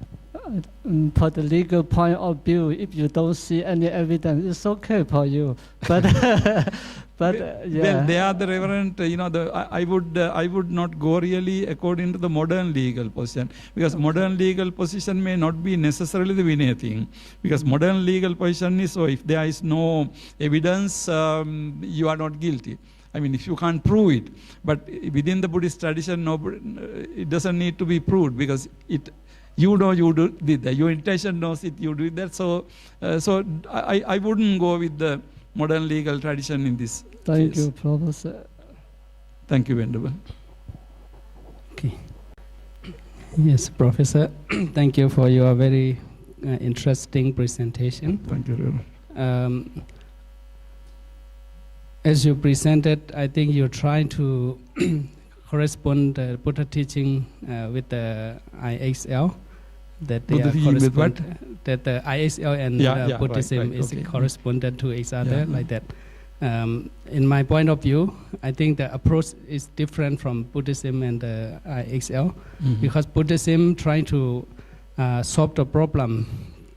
For the legal point of view, if you don't see any evidence, it's okay for you. But yeah. Well, they are the Reverend. I would not go really according to the modern legal position, because modern legal position may not be necessarily the Vinaya thing. Because modern legal position is, so if there is no evidence, you are not guilty. I mean, if you can't prove it. But within the Buddhist tradition, it doesn't need to be proved, because you did that. Your intention knows it, you did that. So I wouldn't go with the modern legal tradition in this Thank case. you, Professor. Thank you, Venerable. Okay. Yes, Professor. Thank you for your very interesting presentation. Thank you, Reverend. As you presented, I think you're trying to correspond the Buddha teaching with the IHL. That they Buddha are teaching with what? that the IHL and Buddhism is okay. correspondent to each other, Yeah. like that. In my point of view, I think the approach is different from Buddhism and the IHL, because Buddhism trying to solve the problem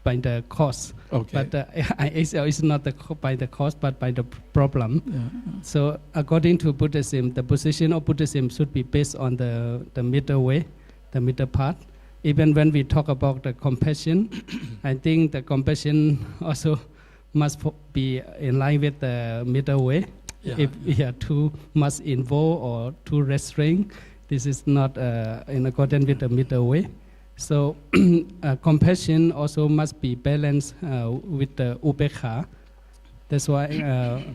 by the cause, but the IHL is not by the cause but by the problem. So according to Buddhism, the position of Buddhism should be based on the middle way, the middle path. Even when we talk about the compassion, I think the compassion also must be in line with the middle way. If we are too much involved or too restrained, this is not in accordance with the middle way. So compassion also must be balanced with the upekkha. That's why,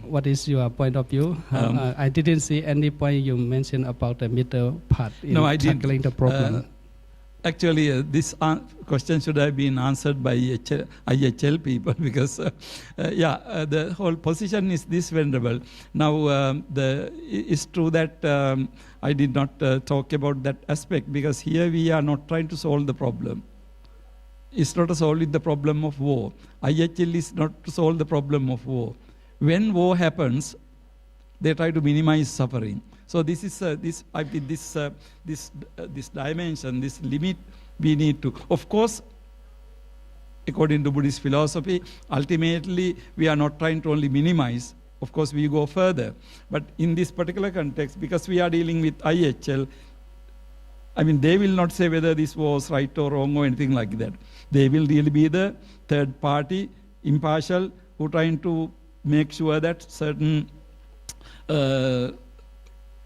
what is your point of view? I didn't see any point you mentioned about the middle part in tackling the problem. Actually, this question should have been answered by IHL people because, the whole position is this, Venerable. Now, it's true that I did not talk about that aspect because here we are not trying to solve the problem. It's not to solve the problem of war. IHL is not to solve the problem of war. When war happens, they try to minimize suffering. So this is this dimension, this limit we need to. Of course, according to Buddhist philosophy, ultimately we are not trying to only minimize. Of course, we go further. But in this particular context, because we are dealing with IHL, I mean, they will not say whether this was right or wrong or anything like that. They will really be the third party, impartial, who trying to make sure that certain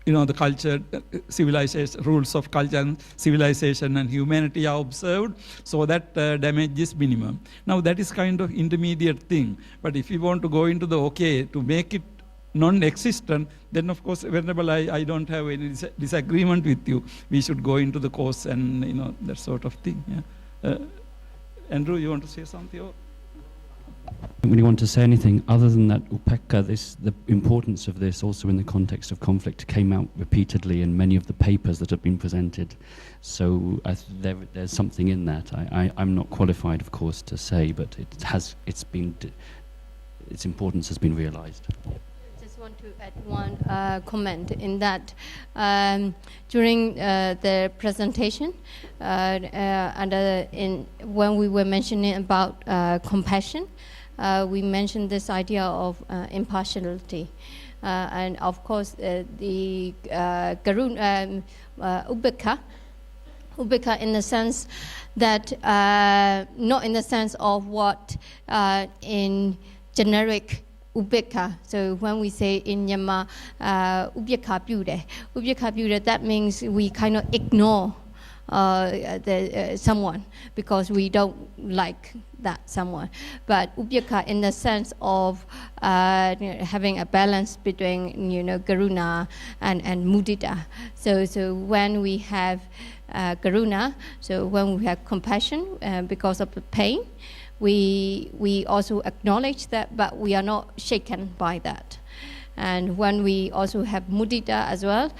the culture, civilization, rules of culture and civilization and humanity are observed so that damage is minimum. Now that is kind of intermediate thing. But if you want to go into the to make it non-existent, then of course, Venerable, I don't have any disagreement with you. We should go into the course and, that sort of thing. Yeah. Andrew, you want to say something? Or? I don't really want to say anything other than that upekkha, the importance of this also in the context of conflict came out repeatedly in many of the papers that have been presented. So there's something in that. I'm not qualified, of course, to say, but its importance has been realized. I just want to add one comment in that during the presentation when we were mentioning about compassion, we mentioned this idea of impartiality. And of course, the upekkha in the sense that, not in the sense of what in generic upekkha. So when we say in Myanmar, upekkha pyude, that means we kind of ignore someone because we don't like that someone. But upekkha in the sense of having a balance between karuna and mudita. So when we have karuna, so when we have compassion because of the pain, we also acknowledge that, but we are not shaken by that. And when we also have mudita as well,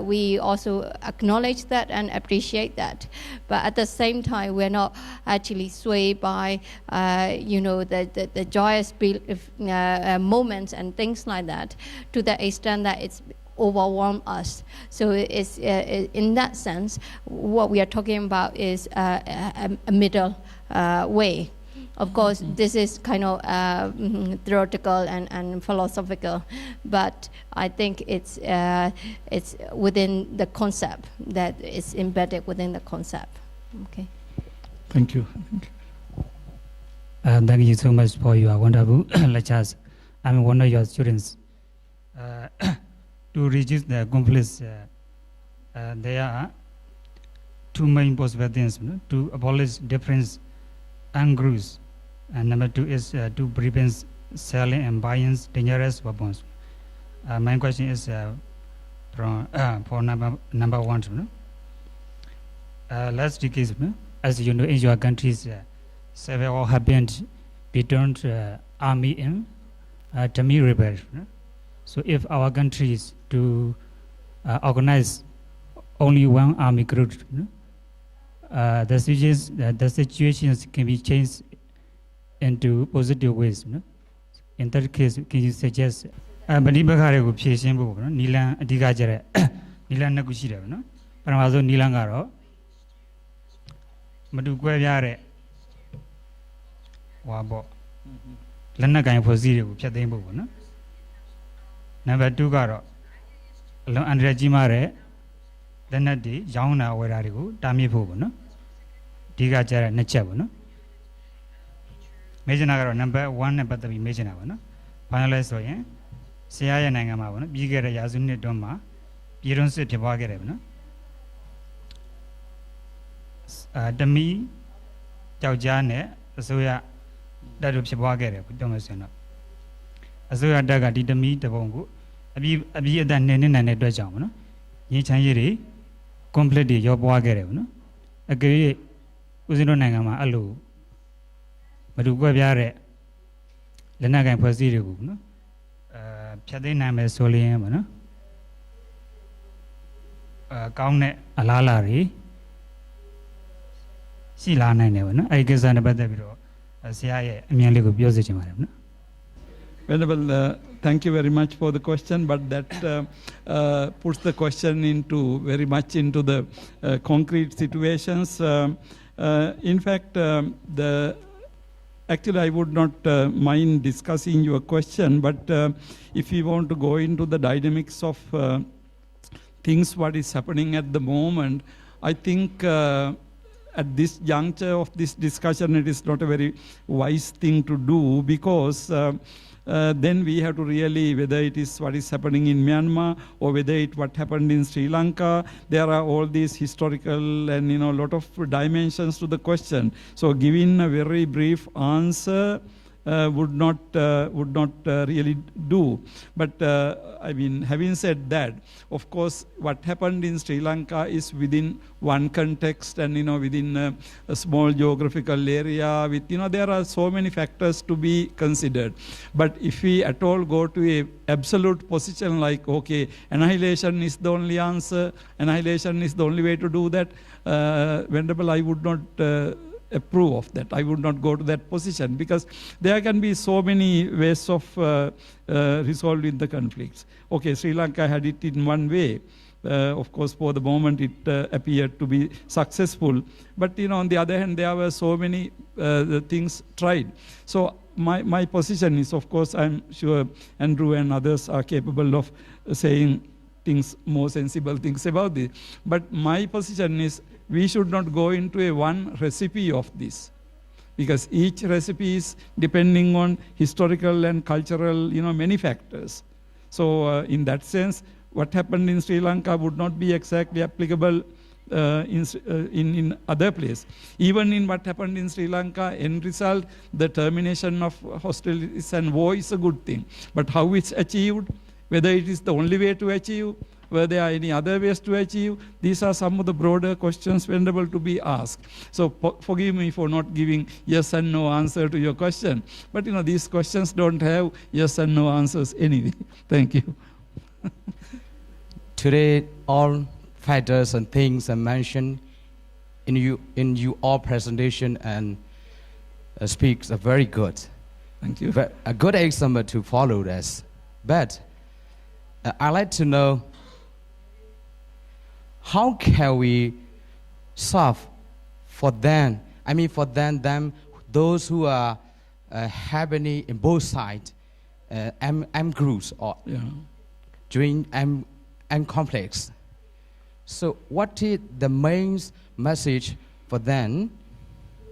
we also acknowledge that and appreciate that. But at the same time, we're not actually swayed by, the joyous moments and things like that, to the extent that it's overwhelm us. So it's in that sense, what we are talking about is a middle way. Of course, this is kind of theoretical and philosophical, but I think it's within the concept, that it's embedded within the concept. Okay. Thank you. Thank you so much for your wonderful lectures. I'm one of your students. To reduce the conflicts, there are two main possible things: to abolish difference and groups, and number two is to prevent selling and buying dangerous weapons. My question is for number one. Last decade, as you know, in your countries, several happened between army and Tamil rebels. So if our countries to organize only one army group. The situations can be changed into positive ways. In that case, can you suggest Banibakare would pay Simbo, Nilan Adigajare, Nilan Nagushira, Paramazo Nilangaro, Maduguayare, Wabo, Lanagan for zero, Chadembo, Number 2 Garo, Andrea Jimare, Lenadi, Jauna, where are you? Dami Pogo, Digajara, Nachabono. Major number 1 about the major now. Finalize so, yeah. Siaya Nangamavana, bigger Yazuni Doma, you don't say Tibagarevna. Demi Taujane, Azuya, that of Tibagareb, Domasena. Azuya Daga did the meet the Bongo, a bit than Nenin and Edwajamana. Yichayiri, completely your Boagarevna. Agree, Uzino Nangama, Alu. But you go Yare Lenagan Positive, no? Chadinam is Soliam, Kaune Alalari Silana never, I guess I'm about the bureau. CIA, merely go Biosic. Venerable, thank you very much for the question, but that puts the question into very much into the concrete situations. In fact, actually, I would not mind discussing your question, but if you want to go into the dynamics of things, what is happening at the moment, I think at this juncture of this discussion, it is not a very wise thing to do, because then we have to really, whether it is what is happening in Myanmar or whether it what happened in Sri Lanka, there are all these historical and a lot of dimensions to the question. So giving a very brief answer would not really do. But I mean, having said that, of course, what happened in Sri Lanka is within one context and within a small geographical area. With there are so many factors to be considered. But if we at all go to a absolute position like, okay, annihilation is the only answer, annihilation is the only way to do that, Venerable, I would not approve of that. I would not go to that position, because there can be so many ways of resolving the conflicts. Okay, Sri Lanka had it in one way. Of course, for the moment, it appeared to be successful. But on the other hand, there were so many things tried. So my position is, of course, I'm sure Andrew and others are capable of saying things, more sensible things about this. But my position is, we should not go into a one recipe of this, because each recipe is depending on historical and cultural, many factors. So in that sense, what happened in Sri Lanka would not be exactly applicable in other places. Even in what happened in Sri Lanka, end result, the termination of hostilities and war is a good thing. But how it's achieved, whether it is the only way to achieve, whether there are any other ways to achieve, these are some of the broader questions venerable to be asked. So forgive me for not giving yes and no answer to your question. But these questions don't have yes and no answers anyway. Thank you. Today, all factors and things are mentioned in you all presentation and speaks are very good. Thank you. A good example to follow this. But I'd like to know, how can we solve for them? I mean, for them, those who are happening in both sides, M groups or during M complex. So, what is the main message for them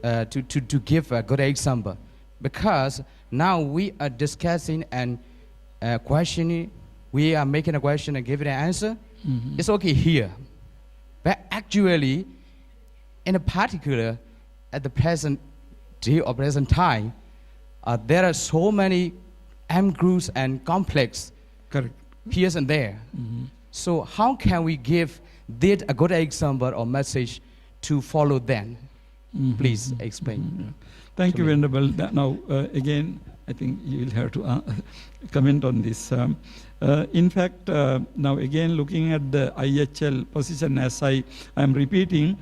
to give a good example? Because now we are discussing and questioning. We are making a question and giving an answer. Mm-hmm. It's okay here. But actually, in a particular, at the present day or present time, there are so many M groups and complex here and there. Mm-hmm. So how can we give a good example or message to follow them? Mm-hmm. Please explain. Mm-hmm. Thank you, Venerable. Now, again, I think you will have to comment on this. In fact, now again looking at the IHL position, as I am repeating,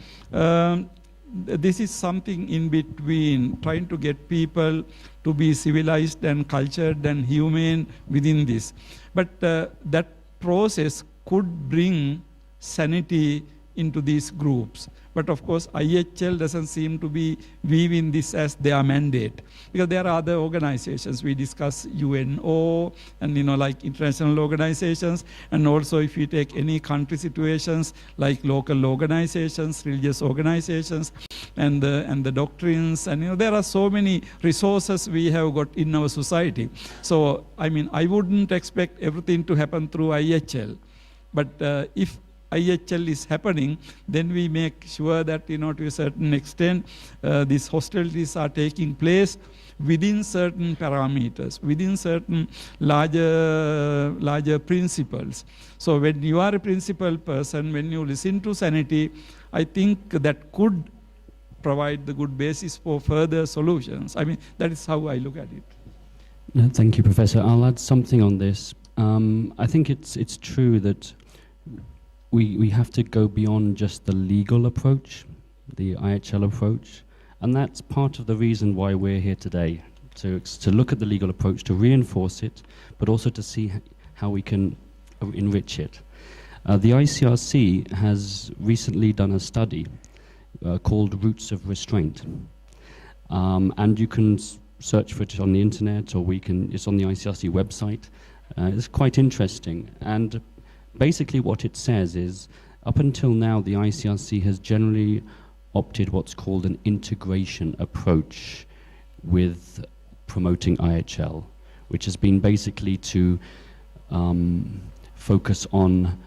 this is something in between, trying to get people to be civilized and cultured and humane within this. But that process could bring sanity into these groups. But of course, IHL doesn't seem to be viewing this as their mandate, because there are other organizations. We discuss UNO and like international organizations, and also if you take any country situations like local organizations, religious organizations, and the doctrines, and there are so many resources we have got in our society. So I mean, I wouldn't expect everything to happen through IHL, but if IHL is happening, then we make sure that to a certain extent these hostilities are taking place within certain parameters, within certain larger principles. So when you are a principled person, when you listen to sanity, I think that could provide the good basis for further solutions. I mean, that is how I look at it. No, thank you, Professor. I'll add something on this. I think it's true that we have to go beyond just the legal approach, the IHL approach, and that's part of the reason why we're here today, to look at the legal approach, to reinforce it, but also to see how we can enrich it. The ICRC has recently done a study called Roots of Restraint, and you can search for it on the internet, or it's on the ICRC website. It's quite interesting, and basically what it says is, up until now, the ICRC has generally opted what's called an integration approach with promoting IHL, which has been basically to focus on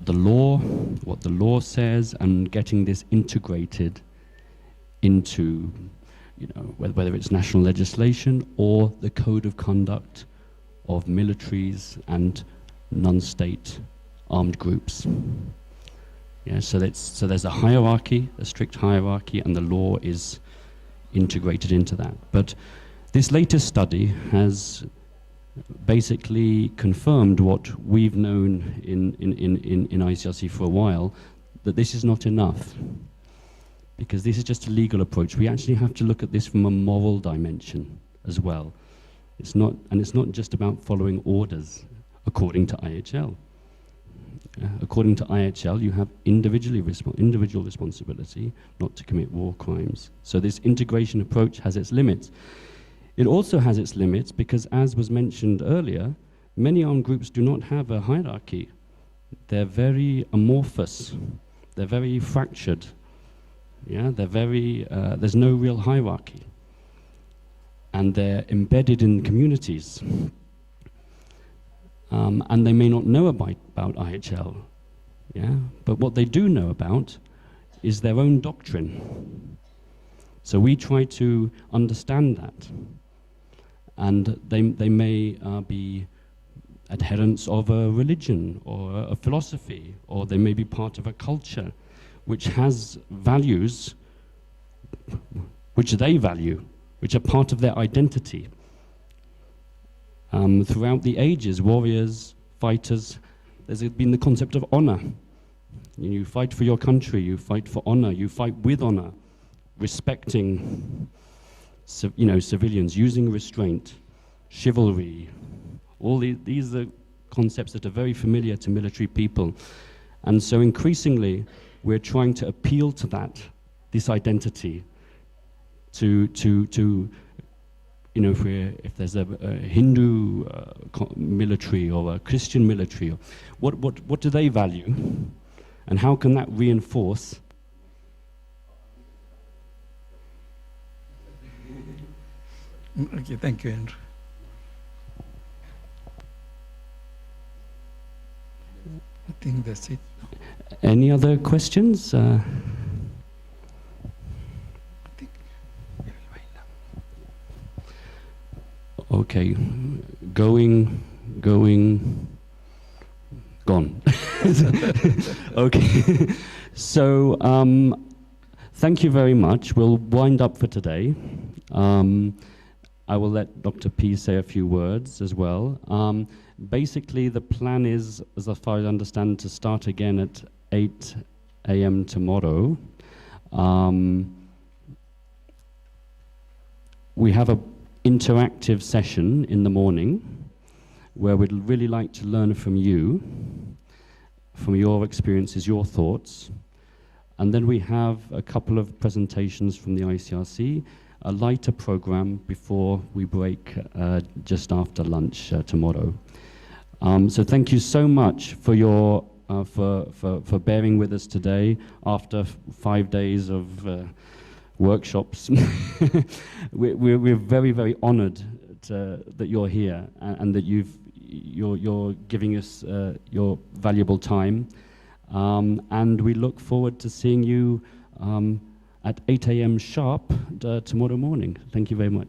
the law, what the law says, and getting this integrated into, whether it's national legislation or the code of conduct of militaries and non-state armed groups. Yeah, so there's a hierarchy, a strict hierarchy, and the law is integrated into that. But this latest study has basically confirmed what we've known in ICRC for a while, that this is not enough, because this is just a legal approach. We actually have to look at this from a moral dimension as well. It's not just about following orders according to IHL. According to IHL, you have individual responsibility not to commit war crimes. So this integration approach has its limits. It also has its limits because, as was mentioned earlier, many armed groups do not have a hierarchy. They're very amorphous. They're very fractured. Yeah, there's no real hierarchy. And they're embedded in communities. And they may not know about IHL, yeah? But what they do know about is their own doctrine. So we try to understand that. And they may be adherents of a religion or a philosophy, or they may be part of a culture which has values which they value, which are part of their identity. Throughout the ages, warriors, fighters, there's been the concept of honor. You fight for your country, you fight for honor, you fight with honor, respecting civilians, using restraint, chivalry. All these are concepts that are very familiar to military people. And so increasingly, we're trying to appeal to this identity, if there's a Hindu military or a Christian military, what do they value, and how can that reinforce? Okay, thank you, Andrew. I think that's it. Any other questions? Okay, gone. Okay, so thank you very much. We'll wind up for today. I will let Dr. P say a few words as well. Basically, the plan is, as far as I understand, to start again at 8 a.m. tomorrow. We have an interactive session in the morning where we'd really like to learn from you, from your experiences, your thoughts. And then we have a couple of presentations from the ICRC, a lighter program before we break just after lunch tomorrow. So thank you so much for your for bearing with us today after 5 days of workshops. we're very, very honoured that you're here and that you're giving us your valuable time. And we look forward to seeing you at 8 a.m. sharp tomorrow morning. Thank you very much.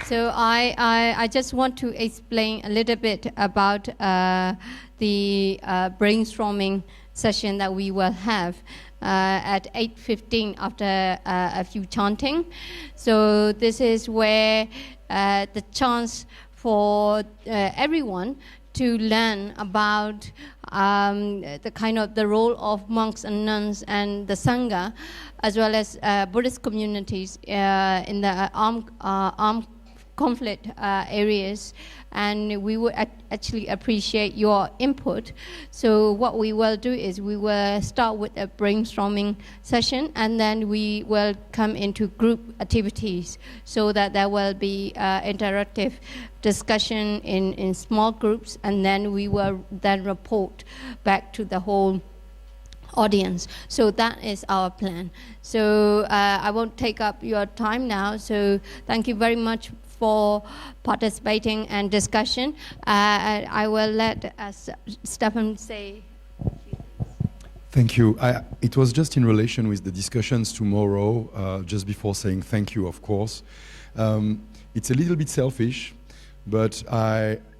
So I just want to explain a little bit about the brainstorming session that we will have at 8:15 after a few chanting. So this is where the chance for everyone to learn about the kind of the role of monks and nuns and the Sangha, as well as Buddhist communities in the armed conflict areas, and we would actually appreciate your input. So what we will do is we will start with a brainstorming session, and then we will come into group activities so that there will be interactive discussion in small groups, and then we will then report back to the whole audience. So that is our plan. So I won't take up your time now, so thank you very much for participating and discussion. I will let Stefan say. Thank you. It was just in relation with the discussions tomorrow, just before saying thank you, of course. It's a little bit selfish, but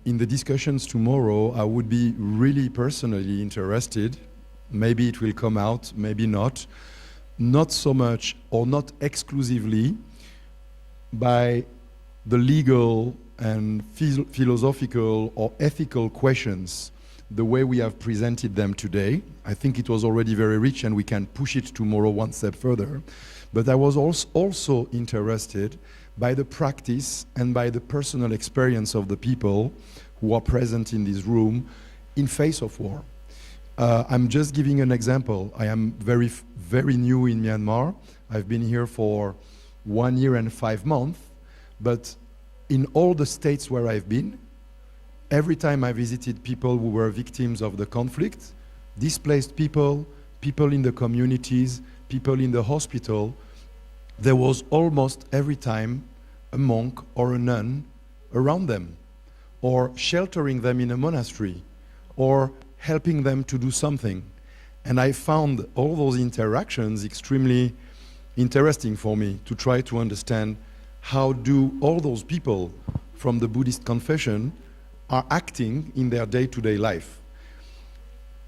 in the discussions tomorrow, I would be really personally interested. Maybe it will come out, maybe not so much or not exclusively by the legal and philosophical or ethical questions the way we have presented them today. I think it was already very rich and we can push it tomorrow one step further. But I was also interested by the practice and by the personal experience of the people who are present in this room in face of war. I'm just giving an example. I am very, very new in Myanmar. I've been here for 1 year and 5 months. But in all the states where I've been, every time I visited people who were victims of the conflict, displaced people, people in the communities, people in the hospital, there was almost every time a monk or a nun around them, or sheltering them in a monastery, or helping them to do something. And I found all those interactions extremely interesting for me to try to understand how do all those people from the Buddhist confession are acting in their day-to-day life.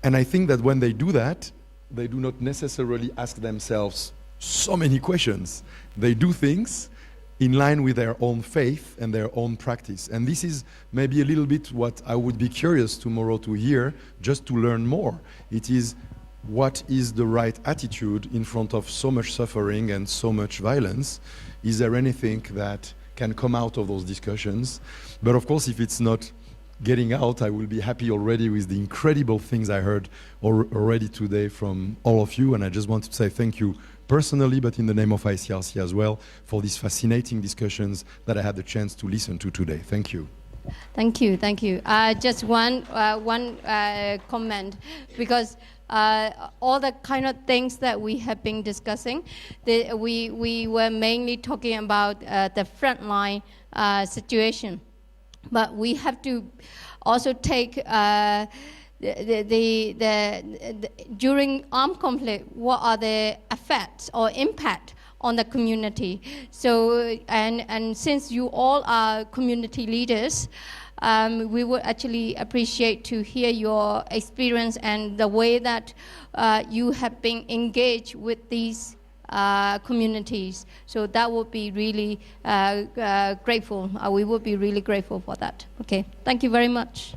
And I think that when they do that, they do not necessarily ask themselves so many questions. They do things in line with their own faith and their own practice. And this is maybe a little bit what I would be curious tomorrow to hear, just to learn more. It is, what is the right attitude in front of so much suffering and so much violence? Is there anything that can come out of those discussions? But of course, if it's not getting out, I will be happy already with the incredible things I heard already today from all of you. And I just want to say thank you personally, but in the name of ICRC as well, for these fascinating discussions that I had the chance to listen to today. Thank you. Thank you, thank you. Just one comment, because all the kind of things that we have been discussing, we were mainly talking about the frontline situation, but we have to also take during armed conflict, what are the effects or impact on the community? So, and since you all are community leaders, we would actually appreciate to hear your experience and the way that you have been engaged with these communities. So that would be really grateful. We would be really grateful for that. Okay, thank you very much.